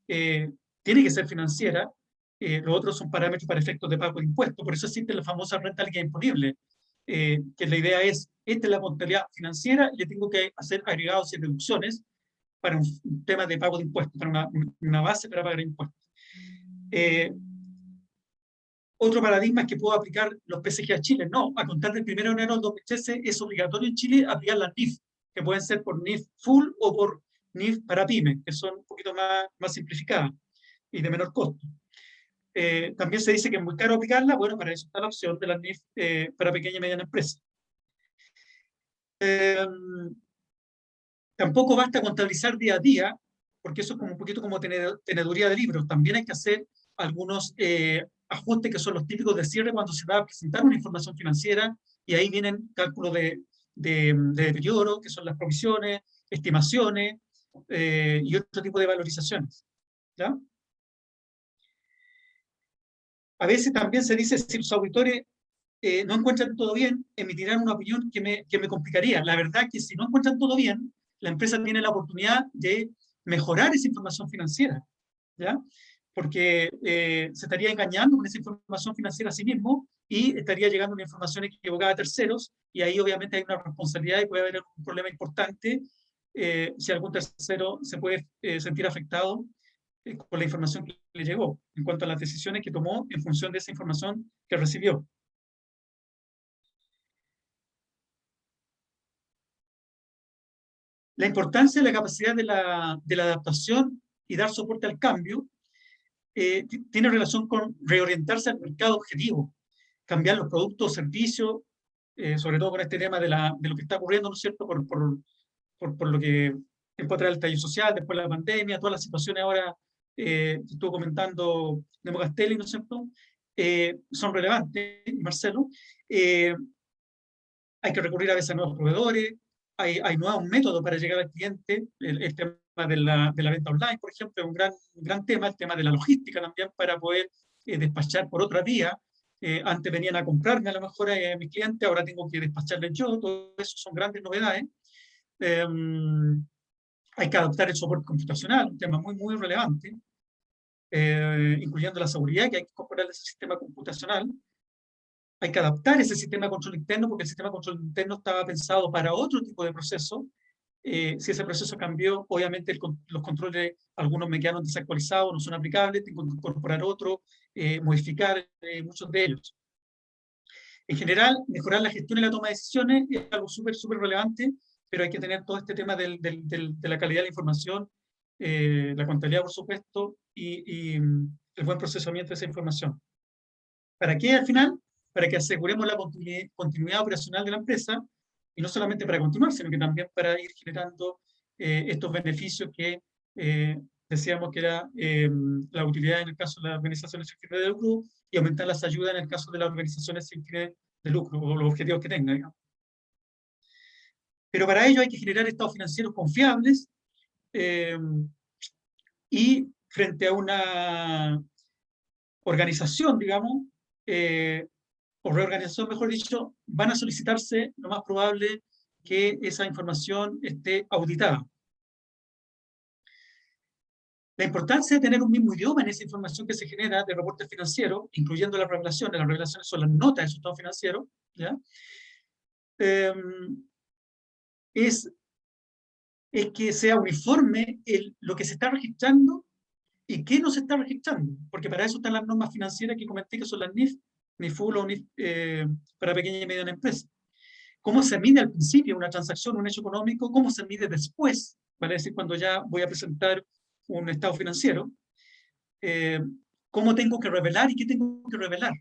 tiene que ser financiera. Los otros son parámetros para efectos de pago de impuestos. Por eso existe la famosa renta líquida imponible, que la idea es, esta es la contabilidad financiera, y le tengo que hacer agregados y deducciones para un tema de pago de impuestos, para una base para pagar impuestos. Otro paradigma es que puedo aplicar los PSG a Chile. No, a contar del 1 de enero del 2013 es obligatorio en Chile aplicar las NIF, que pueden ser por NIF full o por NIF para pyme, que son un poquito más simplificadas y de menor costo. También se dice que es muy caro aplicarla. Bueno, para eso está la opción de las NIF para pequeña y mediana empresa. Tampoco basta contabilizar día a día, porque eso es como un poquito como teneduría de libros. También hay que hacer algunos ajustes que son los típicos de cierre cuando se va a presentar una información financiera, y ahí vienen cálculos de deterioro, que son las provisiones, estimaciones y otro tipo de valorizaciones, ¿ya? A veces también se dice, si los auditores no encuentran todo bien, emitirán una opinión que me complicaría. La verdad es que si no encuentran todo bien, la empresa tiene la oportunidad de mejorar esa información financiera, ¿ya? Porque se estaría engañando con esa información financiera a sí mismo y estaría llegando una información equivocada a terceros, y ahí obviamente hay una responsabilidad y puede haber un problema importante si algún tercero se puede sentir afectado con la información que le llegó, en cuanto a las decisiones que tomó en función de esa información que recibió. La importancia de la capacidad de la adaptación y dar soporte al cambio tiene relación con reorientarse al mercado objetivo, cambiar los productos o servicios, sobre todo con este tema de lo que está ocurriendo, ¿no es cierto?, por lo que tiempo atrás el estallido social, después la pandemia, todas las situaciones ahora que estuvo comentando Nemo Castelli, ¿no es cierto?, son relevantes, y Marcelo. Hay que recurrir a veces a nuevos proveedores, hay nuevos métodos para llegar al cliente. El tema de la venta online, por ejemplo, es un gran tema. El tema de la logística también, para poder despachar por otra vía. Antes venían a comprarme a lo mejor a mis clientes, ahora tengo que despacharles yo. Todo eso son grandes novedades. Hay que adaptar el soporte computacional, un tema muy, muy relevante, incluyendo la seguridad, que hay que incorporar ese sistema computacional. Hay que adaptar ese sistema de control interno, porque el sistema de control interno estaba pensado para otro tipo de proceso. Si ese proceso cambió, obviamente los controles, algunos me quedaron desactualizados, no son aplicables, tengo que incorporar otro, modificar muchos de ellos. En general, mejorar la gestión y la toma de decisiones es algo súper, súper relevante, pero hay que tener todo este tema de la calidad de la información, la contabilidad, por supuesto, y el buen procesamiento de esa información. ¿Para qué al final? Para que aseguremos la continuidad operacional de la empresa, y no solamente para continuar, sino que también para ir generando estos beneficios que decíamos que era la utilidad en el caso de las organizaciones sin fines de lucro, y aumentar las ayudas en el caso de las organizaciones sin fines de lucro, o los objetivos que tengan, digamos. Pero para ello hay que generar estados financieros confiables, y frente a una organización, digamos, o reorganización, mejor dicho, van a solicitarse, lo más probable, que esa información esté auditada. La importancia de tener un mismo idioma en esa información que se genera de reportes financieros, incluyendo las revelaciones son las notas de su estado financiero, ¿ya? Es es que sea uniforme lo que se está registrando y qué no se está registrando, porque para eso están las normas financieras que comenté, que son las NIF, NIFUL o NIF para pequeña y mediana empresa. ¿Cómo se mide al principio una transacción, un hecho económico? ¿Cómo se mide después? Vale decir, cuando ya voy a presentar un estado financiero. ¿Cómo tengo que revelar y qué tengo que revelar?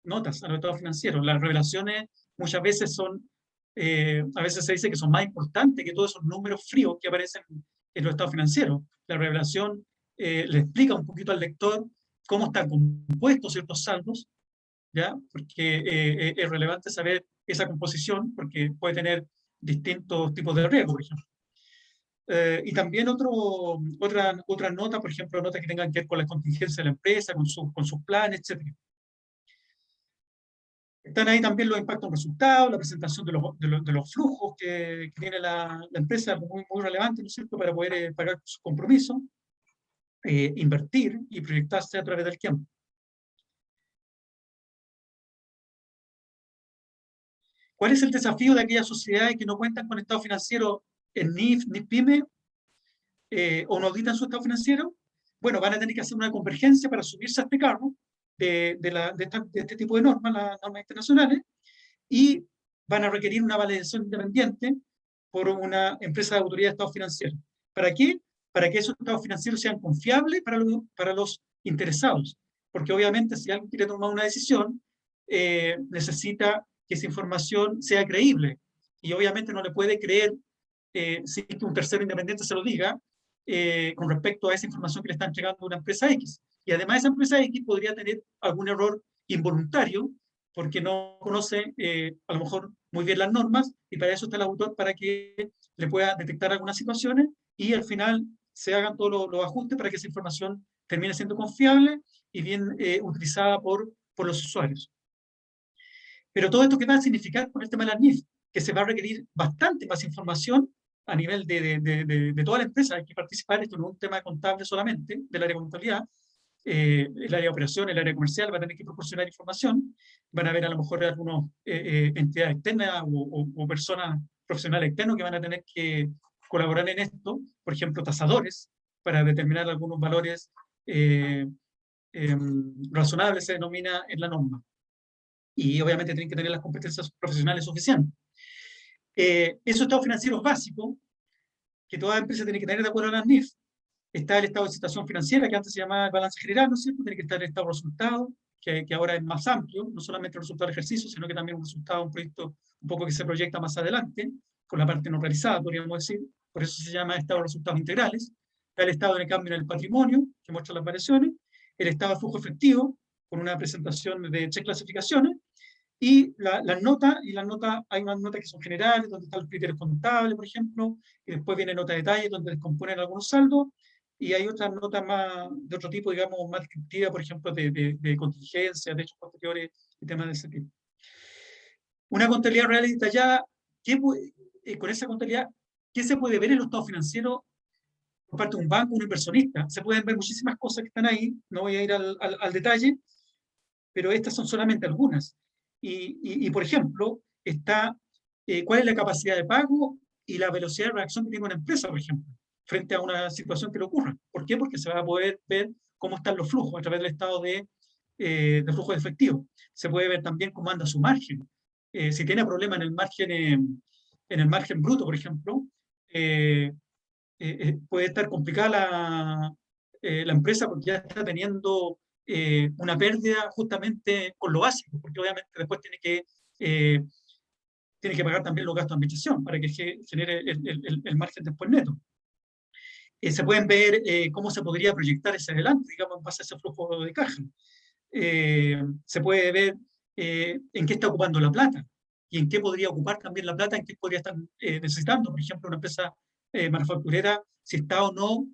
Notas a los estados financieros. Las revelaciones muchas veces son, a veces se dice que son más importantes que todos esos números fríos que aparecen en los estados financieros. La revelación le explica un poquito al lector cómo están compuestos ciertos saldos, ¿ya? Porque es relevante saber esa composición, porque puede tener distintos tipos de riesgo, por ejemplo. Y también otra nota, por ejemplo, notas que tengan que ver con la contingencia de la empresa, con sus planes, etc. Están ahí también los impactos en resultados, la presentación de los flujos que tiene la empresa, muy, muy relevante, ¿no es cierto?, para poder pagar sus compromisos, invertir y proyectarse a través del tiempo. ¿Cuál es el desafío de aquellas sociedades que no cuentan con estado financiero en NIF, ni PYME, o no auditan su estado financiero? Bueno, van a tener que hacer una convergencia para subirse a este cargo de este tipo de normas, las normas internacionales, y van a requerir una validación independiente por una empresa de autoridad de estado financiero. ¿Para qué? Para que esos estados financieros sean confiables para los interesados. Porque obviamente si alguien quiere tomar una decisión, necesita que esa información sea creíble. Y obviamente no le puede creer sin que un tercero independiente se lo diga con respecto a esa información que le está entregando una empresa X. Y además esa empresa X podría tener algún error involuntario porque no conoce a lo mejor muy bien las normas, y para eso está el auditor, para que le pueda detectar algunas situaciones y al final se hagan todos los ajustes para que esa información termine siendo confiable y bien utilizada por los usuarios. Pero todo esto, ¿qué va a significar con el tema de la NIF? Que se va a requerir bastante más información a nivel de toda la empresa. Hay que participar, esto no es un tema contable solamente, del área de contabilidad. El área de operación, el área comercial va a tener que proporcionar información. Van a haber a lo mejor algunas entidades externas o personas profesionales externos que van a tener que colaborar en esto. Por ejemplo, tasadores, para determinar algunos valores razonables, se denomina en la norma. Y obviamente tienen que tener las competencias profesionales suficientes. Esos estados financieros básicos que toda empresa tiene que tener de acuerdo a las NIF. Está el estado de situación financiera, que antes se llamaba el balance general, ¿no es cierto? Tiene que estar el estado de resultados, que ahora es más amplio, no solamente el resultado del ejercicio, sino que también un resultado, un proyecto un poco que se proyecta más adelante, con la parte no realizada, podríamos decir. Por eso se llama estado de resultados integrales. Está el estado de cambio en el patrimonio, que muestra las variaciones. El estado de flujo efectivo, con una presentación de 3 clasificaciones. Y las notas, hay unas notas que son generales, donde está el criterio contable, por ejemplo, y después viene nota de detalle, donde descomponen algunos saldos, y hay otras notas más de otro tipo, digamos, más descriptivas, por ejemplo, de contingencias, de hechos posteriores y temas de ese tipo. Una contabilidad real y detallada, con esa contabilidad, ¿qué se puede ver en los estados financieros por parte de un banco, un inversionista? Se pueden ver muchísimas cosas que están ahí, no voy a ir al detalle, pero estas son solamente algunas. Y por ejemplo, está cuál es la capacidad de pago y la velocidad de reacción que tiene una empresa, por ejemplo, frente a una situación que le ocurra. ¿Por qué? Porque se va a poder ver cómo están los flujos a través del estado de flujo de efectivo. Se puede ver también cómo anda su margen. Si tiene problemas en el margen bruto, por ejemplo, puede estar complicada la empresa porque ya está teniendo una pérdida justamente con lo básico, porque obviamente después tiene que pagar también los gastos de administración para que genere el margen después neto. Se pueden ver cómo se podría proyectar hacia adelante, digamos, en base a ese flujo de caja. Se puede ver en qué está ocupando la plata y en qué podría ocupar también la plata, en qué podría estar necesitando, por ejemplo, una empresa manufacturera, si está o no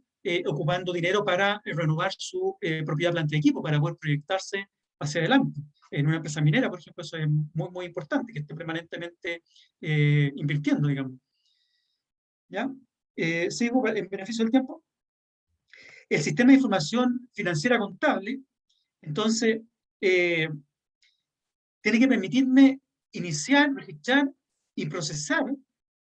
ocupando dinero para renovar su propiedad, planta y equipo, para poder proyectarse hacia adelante. En una empresa minera, por ejemplo, eso es muy, muy importante, que esté permanentemente invirtiendo, digamos. ¿Ya? ¿Sigo en beneficio del tiempo? El sistema de información financiera contable, entonces, tiene que permitirme iniciar, registrar y procesar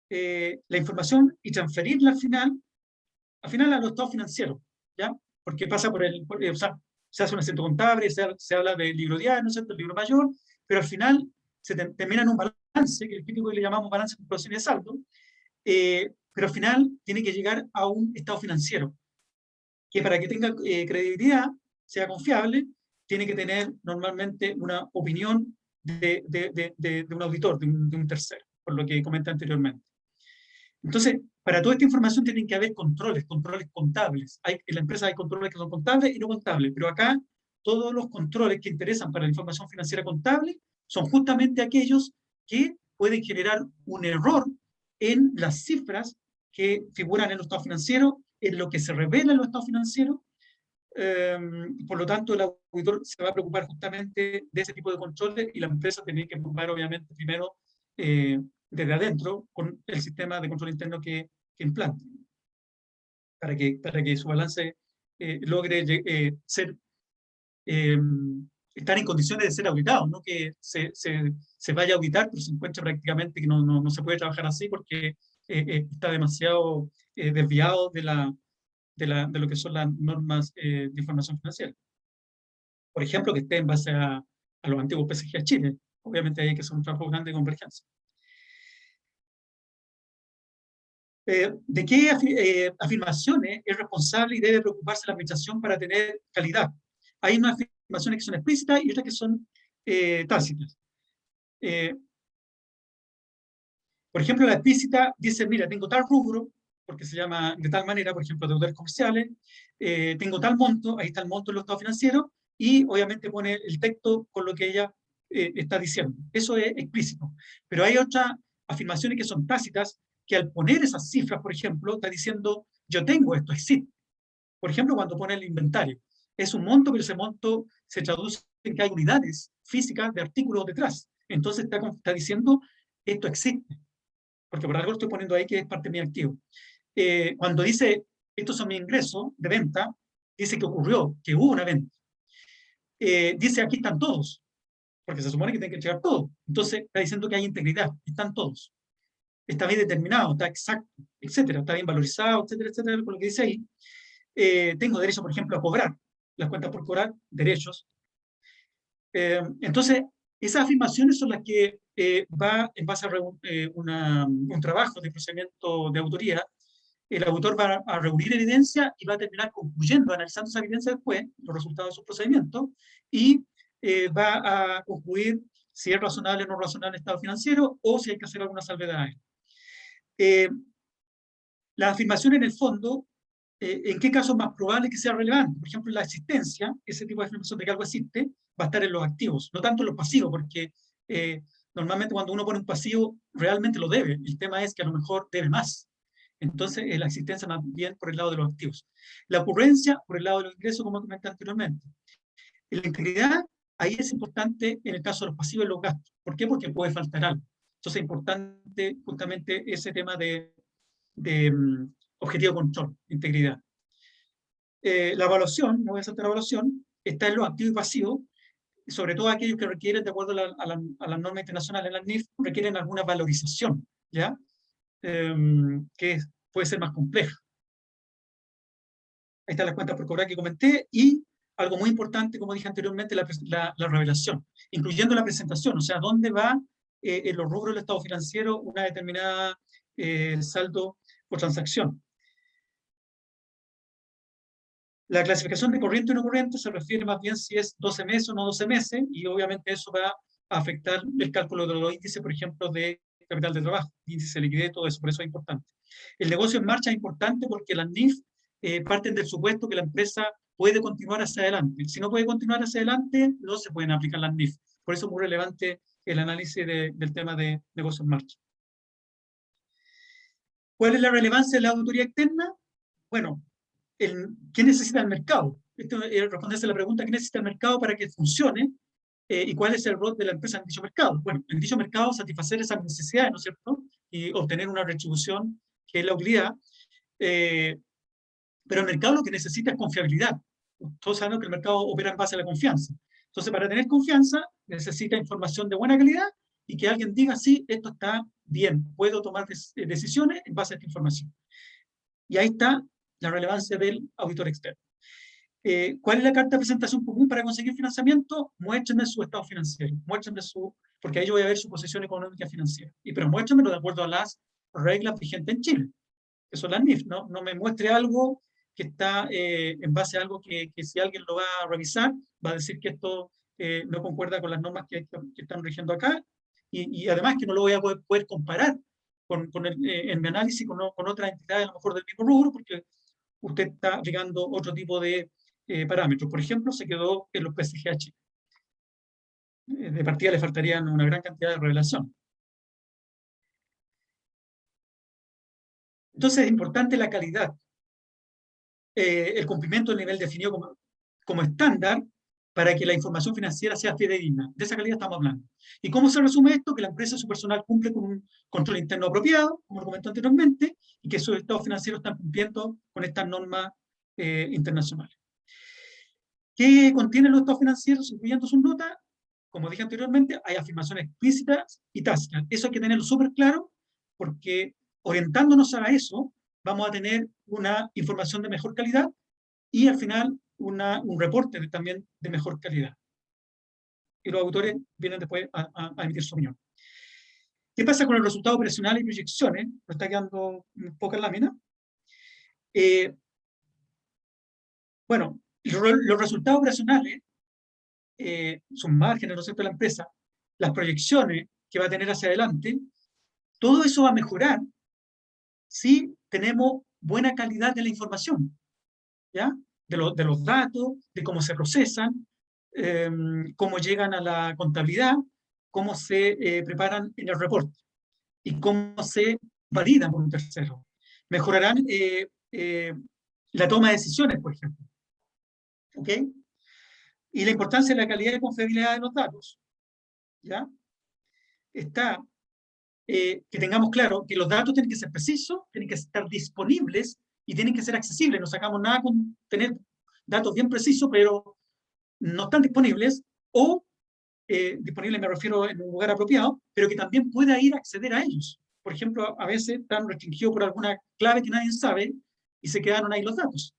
la información y transferirla al final a los estados financieros, ¿ya? Porque pasa o sea, se hace un asiento contable, se habla del libro diario, ¿no es cierto?, el libro mayor, pero al final se termina en un balance, que es el típico que le llamamos balance de comprobación y de saldo, pero al final tiene que llegar a un estado financiero, que para que tenga credibilidad, sea confiable, tiene que tener normalmente una opinión de un auditor, de un tercero, por lo que comenté anteriormente. Entonces, para toda esta información tienen que haber controles contables. En la empresa hay controles que son contables y no contables, pero acá todos los controles que interesan para la información financiera contable son justamente aquellos que pueden generar un error en las cifras que figuran en los estados financieros, en lo que se revela en los estados financieros. Por lo tanto, el auditor se va a preocupar justamente de ese tipo de controles y la empresa tiene que preocupar, obviamente, primero desde adentro con el sistema de control interno que implante, para que su balance logre estar en condiciones de ser auditado, no que se vaya a auditar, pero se encuentre prácticamente que no se puede trabajar así porque está demasiado desviado de lo que son las normas de información financiera. Por ejemplo, que esté en base a los antiguos PSG a Chile. Obviamente hay que hacer un trabajo grande de convergencia. ¿De qué afirmaciones es responsable y debe preocuparse la administración para tener calidad? Hay unas afirmaciones que son explícitas y otras que son tácitas. Por ejemplo, la explícita dice, mira, tengo tal rubro, porque se llama de tal manera, por ejemplo, deudores comerciales, tengo tal monto, ahí está el monto en los estados financieros, y obviamente pone el texto con lo que ella está diciendo. Eso es explícito. Pero hay otras afirmaciones que son tácitas, que al poner esas cifras, por ejemplo, está diciendo, yo tengo esto, existe. Por ejemplo, cuando pone el inventario. Es un monto, pero ese monto se traduce en que hay unidades físicas de artículos detrás. Entonces está diciendo, esto existe. Porque por algo lo estoy poniendo ahí que es parte de mi activo. Cuando dice, estos son mis ingresos de venta, dice que ocurrió, que hubo una venta. Dice, aquí están todos, porque se supone que tienen que entregar todo. Entonces está diciendo que hay integridad, están todos. Está bien determinado, está exacto, etcétera, está bien valorizado, etcétera, etcétera, con lo que dice ahí. Tengo derecho, por ejemplo, a cobrar, las cuentas por cobrar, derechos. Entonces, esas afirmaciones son las que va en base a un trabajo de procedimiento de autoría. El autor va a reunir evidencia y va a terminar concluyendo, analizando esa evidencia después, los resultados de su procedimiento, y va a concluir si es razonable o no razonable el estado financiero o si hay que hacer alguna salvedad. La afirmación en el fondo, ¿en qué caso es más probable que sea relevante? Por ejemplo, la existencia, ese tipo de afirmación de que algo existe, va a estar en los activos, no tanto en los pasivos, porque normalmente cuando uno pone un pasivo, realmente lo debe. El tema es que a lo mejor debe más. Entonces, la existencia más bien por el lado de los activos. La ocurrencia por el lado de los ingresos, como comenté anteriormente. En la integridad, ahí es importante en el caso de los pasivos y los gastos. ¿Por qué? Porque puede faltar algo. Entonces, es importante justamente ese tema de objetivo de control, integridad. La evaluación, no voy a saltar la evaluación, está en los activos y pasivos, sobre todo aquellos que requieren, de acuerdo a las normas internacionales, las NIF, requieren alguna valorización, ¿ya? Que puede ser más compleja. Ahí están las cuentas por cobrar que comenté, y algo muy importante, como dije anteriormente, la revelación, incluyendo la presentación, o sea, dónde va en los rubros del estado financiero una determinada saldo por transacción. La clasificación de corriente o no corriente se refiere más bien si es 12 meses o no 12 meses, y obviamente eso va a afectar el cálculo de los índices, por ejemplo, de capital de trabajo, índice de liquidez, todo eso, por eso es importante. El negocio en marcha es importante porque las NIF parten del supuesto que la empresa puede continuar hacia adelante. Si no puede continuar hacia adelante, no se pueden aplicar las NIF. Por eso es muy relevante el análisis del tema de negocio en marcha. ¿Cuál es la relevancia de la auditoría externa? Bueno, ¿qué necesita el mercado? Esto responderse a la pregunta, ¿qué necesita el mercado para que funcione? ¿Y cuál es el rol de la empresa en dicho mercado? Bueno, en dicho mercado satisfacer esas necesidades, ¿no es cierto? Y obtener una retribución, que es la utilidad. Pero el mercado lo que necesita es confiabilidad. Todos sabemos que el mercado opera en base a la confianza. Entonces, para tener confianza, necesita información de buena calidad y que alguien diga, sí, esto está bien puedo tomar decisiones en base a esta información. Y ahí está la relevancia del auditor externo. ¿Cuál es la carta de presentación común para conseguir financiamiento? Muéstrenme su estado financiero, muéstrenme porque ahí yo voy a ver su posición económica financiera. Pero muéstrenmelo de acuerdo a las reglas vigentes en Chile. Eso es la NIF, ¿no? No me muestre algo que está en base a algo que si alguien lo va a revisar, va a decir que esto no concuerda con las normas que están rigiendo acá, y además que no lo voy a poder comparar en mi análisis con otras entidades a lo mejor del mismo rubro, porque usted está aplicando otro tipo de parámetros. Por ejemplo, se quedó en los PSGH. De partida le faltarían una gran cantidad de revelación. Entonces es importante la calidad, el cumplimiento del nivel definido como estándar para que la información financiera sea fidedigna. De esa calidad estamos hablando. ¿Y cómo se resume esto? Que la empresa y su personal cumple con un control interno apropiado, como lo comenté anteriormente, y que sus estados financieros están cumpliendo con estas normas internacionales. ¿Qué contienen los estados financieros, incluyendo sus notas? Como dije anteriormente, hay afirmaciones explícitas y tácitas. Eso hay que tenerlo súper claro, porque orientándonos a eso, vamos a tener una información de mejor calidad y al final un reporte también de mejor calidad. Y los autores vienen después a emitir su opinión. ¿Qué pasa con el resultado operacional y proyecciones? ¿Me está quedando pocas láminas? Bueno, los resultados operacionales, sus márgenes, ¿no es cierto?, de la empresa, las proyecciones que va a tener hacia adelante, todo eso va a mejorar si tenemos buena calidad de la información, ¿ya? De los datos, de cómo se procesan, cómo llegan a la contabilidad, cómo se preparan en el reporte y cómo se validan por un tercero. Mejorarán la toma de decisiones, por ejemplo. ¿Ok? Y la importancia de la calidad y confiabilidad de los datos, ¿ya? Está que tengamos claro que los datos tienen que ser precisos, tienen que estar disponibles y tienen que ser accesibles. No sacamos nada con tener datos bien precisos, pero no están disponibles, o disponibles me refiero en un lugar apropiado, pero que también pueda ir a acceder a ellos. Por ejemplo, a veces están restringidos por alguna clave que nadie sabe y se quedaron ahí los datos.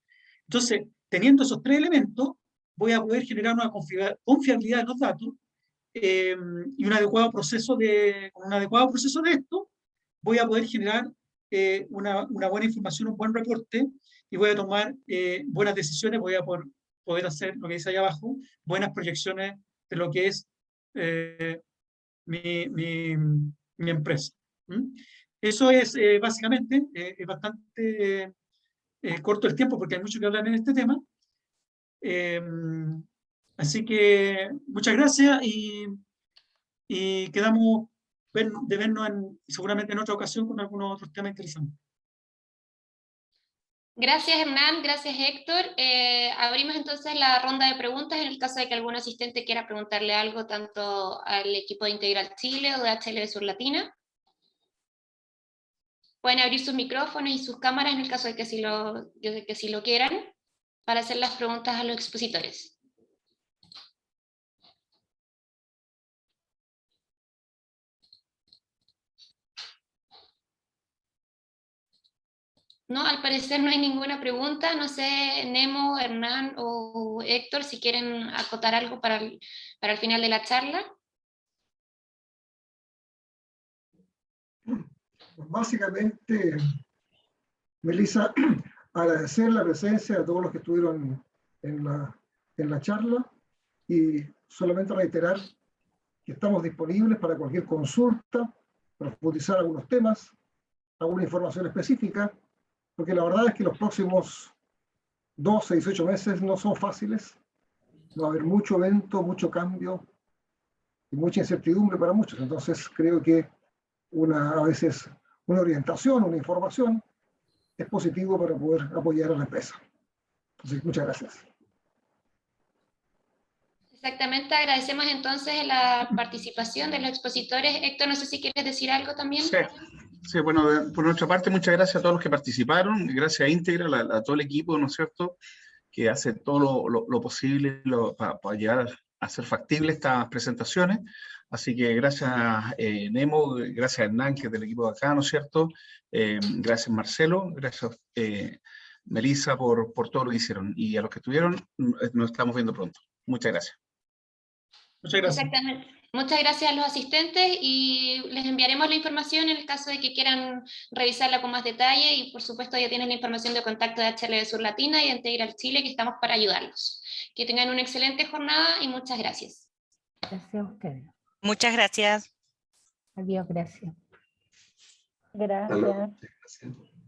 Entonces, teniendo esos tres elementos, voy a poder generar una confiabilidad de los datos y con un adecuado proceso de esto, voy a poder generar una buena información, un buen reporte, y voy a tomar buenas decisiones, voy a poder hacer lo que dice ahí abajo, buenas proyecciones de lo que es mi empresa. Eso es básicamente, es bastante corto el tiempo porque hay mucho que hablar en este tema. Así que muchas gracias y quedamos de vernos seguramente en otra ocasión con algunos otros temas interesantes. Gracias, Hernán. Gracias, Héctor. Abrimos entonces la ronda de preguntas en el caso de que algún asistente quiera preguntarle algo tanto al equipo de Integral Chile o de HLB Sur Latina. Pueden abrir sus micrófonos y sus cámaras en el caso de que sí lo quieran para hacer las preguntas a los expositores. No, al parecer no hay ninguna pregunta. No sé, Nemo, Hernán o Héctor, si quieren acotar algo para el final de la charla. Básicamente, Melissa, agradecer la presencia de todos los que estuvieron en la charla y solamente reiterar que estamos disponibles para cualquier consulta, profundizar algunos temas, alguna información específica, porque la verdad es que los próximos 12, 18 meses no son fáciles. Va a haber mucho evento, mucho cambio y mucha incertidumbre para muchos. Entonces creo que a veces una orientación, una información es positivo para poder apoyar a la empresa. Entonces, muchas gracias. Exactamente, agradecemos entonces la participación de los expositores. Héctor, no sé si quieres decir algo también. Sí, bueno, por nuestra parte, muchas gracias a todos los que participaron, gracias a Integral, a todo el equipo, ¿no es cierto?, que hace todo lo posible para llevar hacer factibles estas presentaciones. Así que gracias Nemo, gracias Hernán, que es del equipo de acá, ¿no es cierto? Gracias Marcelo, gracias Melissa por todo lo que hicieron. Y a los que estuvieron, nos estamos viendo pronto. Muchas gracias. Muchas gracias. Exactamente. Muchas gracias a los asistentes y les enviaremos la información en el caso de que quieran revisarla con más detalle y por supuesto ya tienen la información de contacto de HLB Sur Latina y de Integral Chile, que estamos para ayudarlos. Que tengan una excelente jornada y muchas gracias. Gracias a ustedes. Muchas gracias. Adiós, gracias. Gracias. Gracias.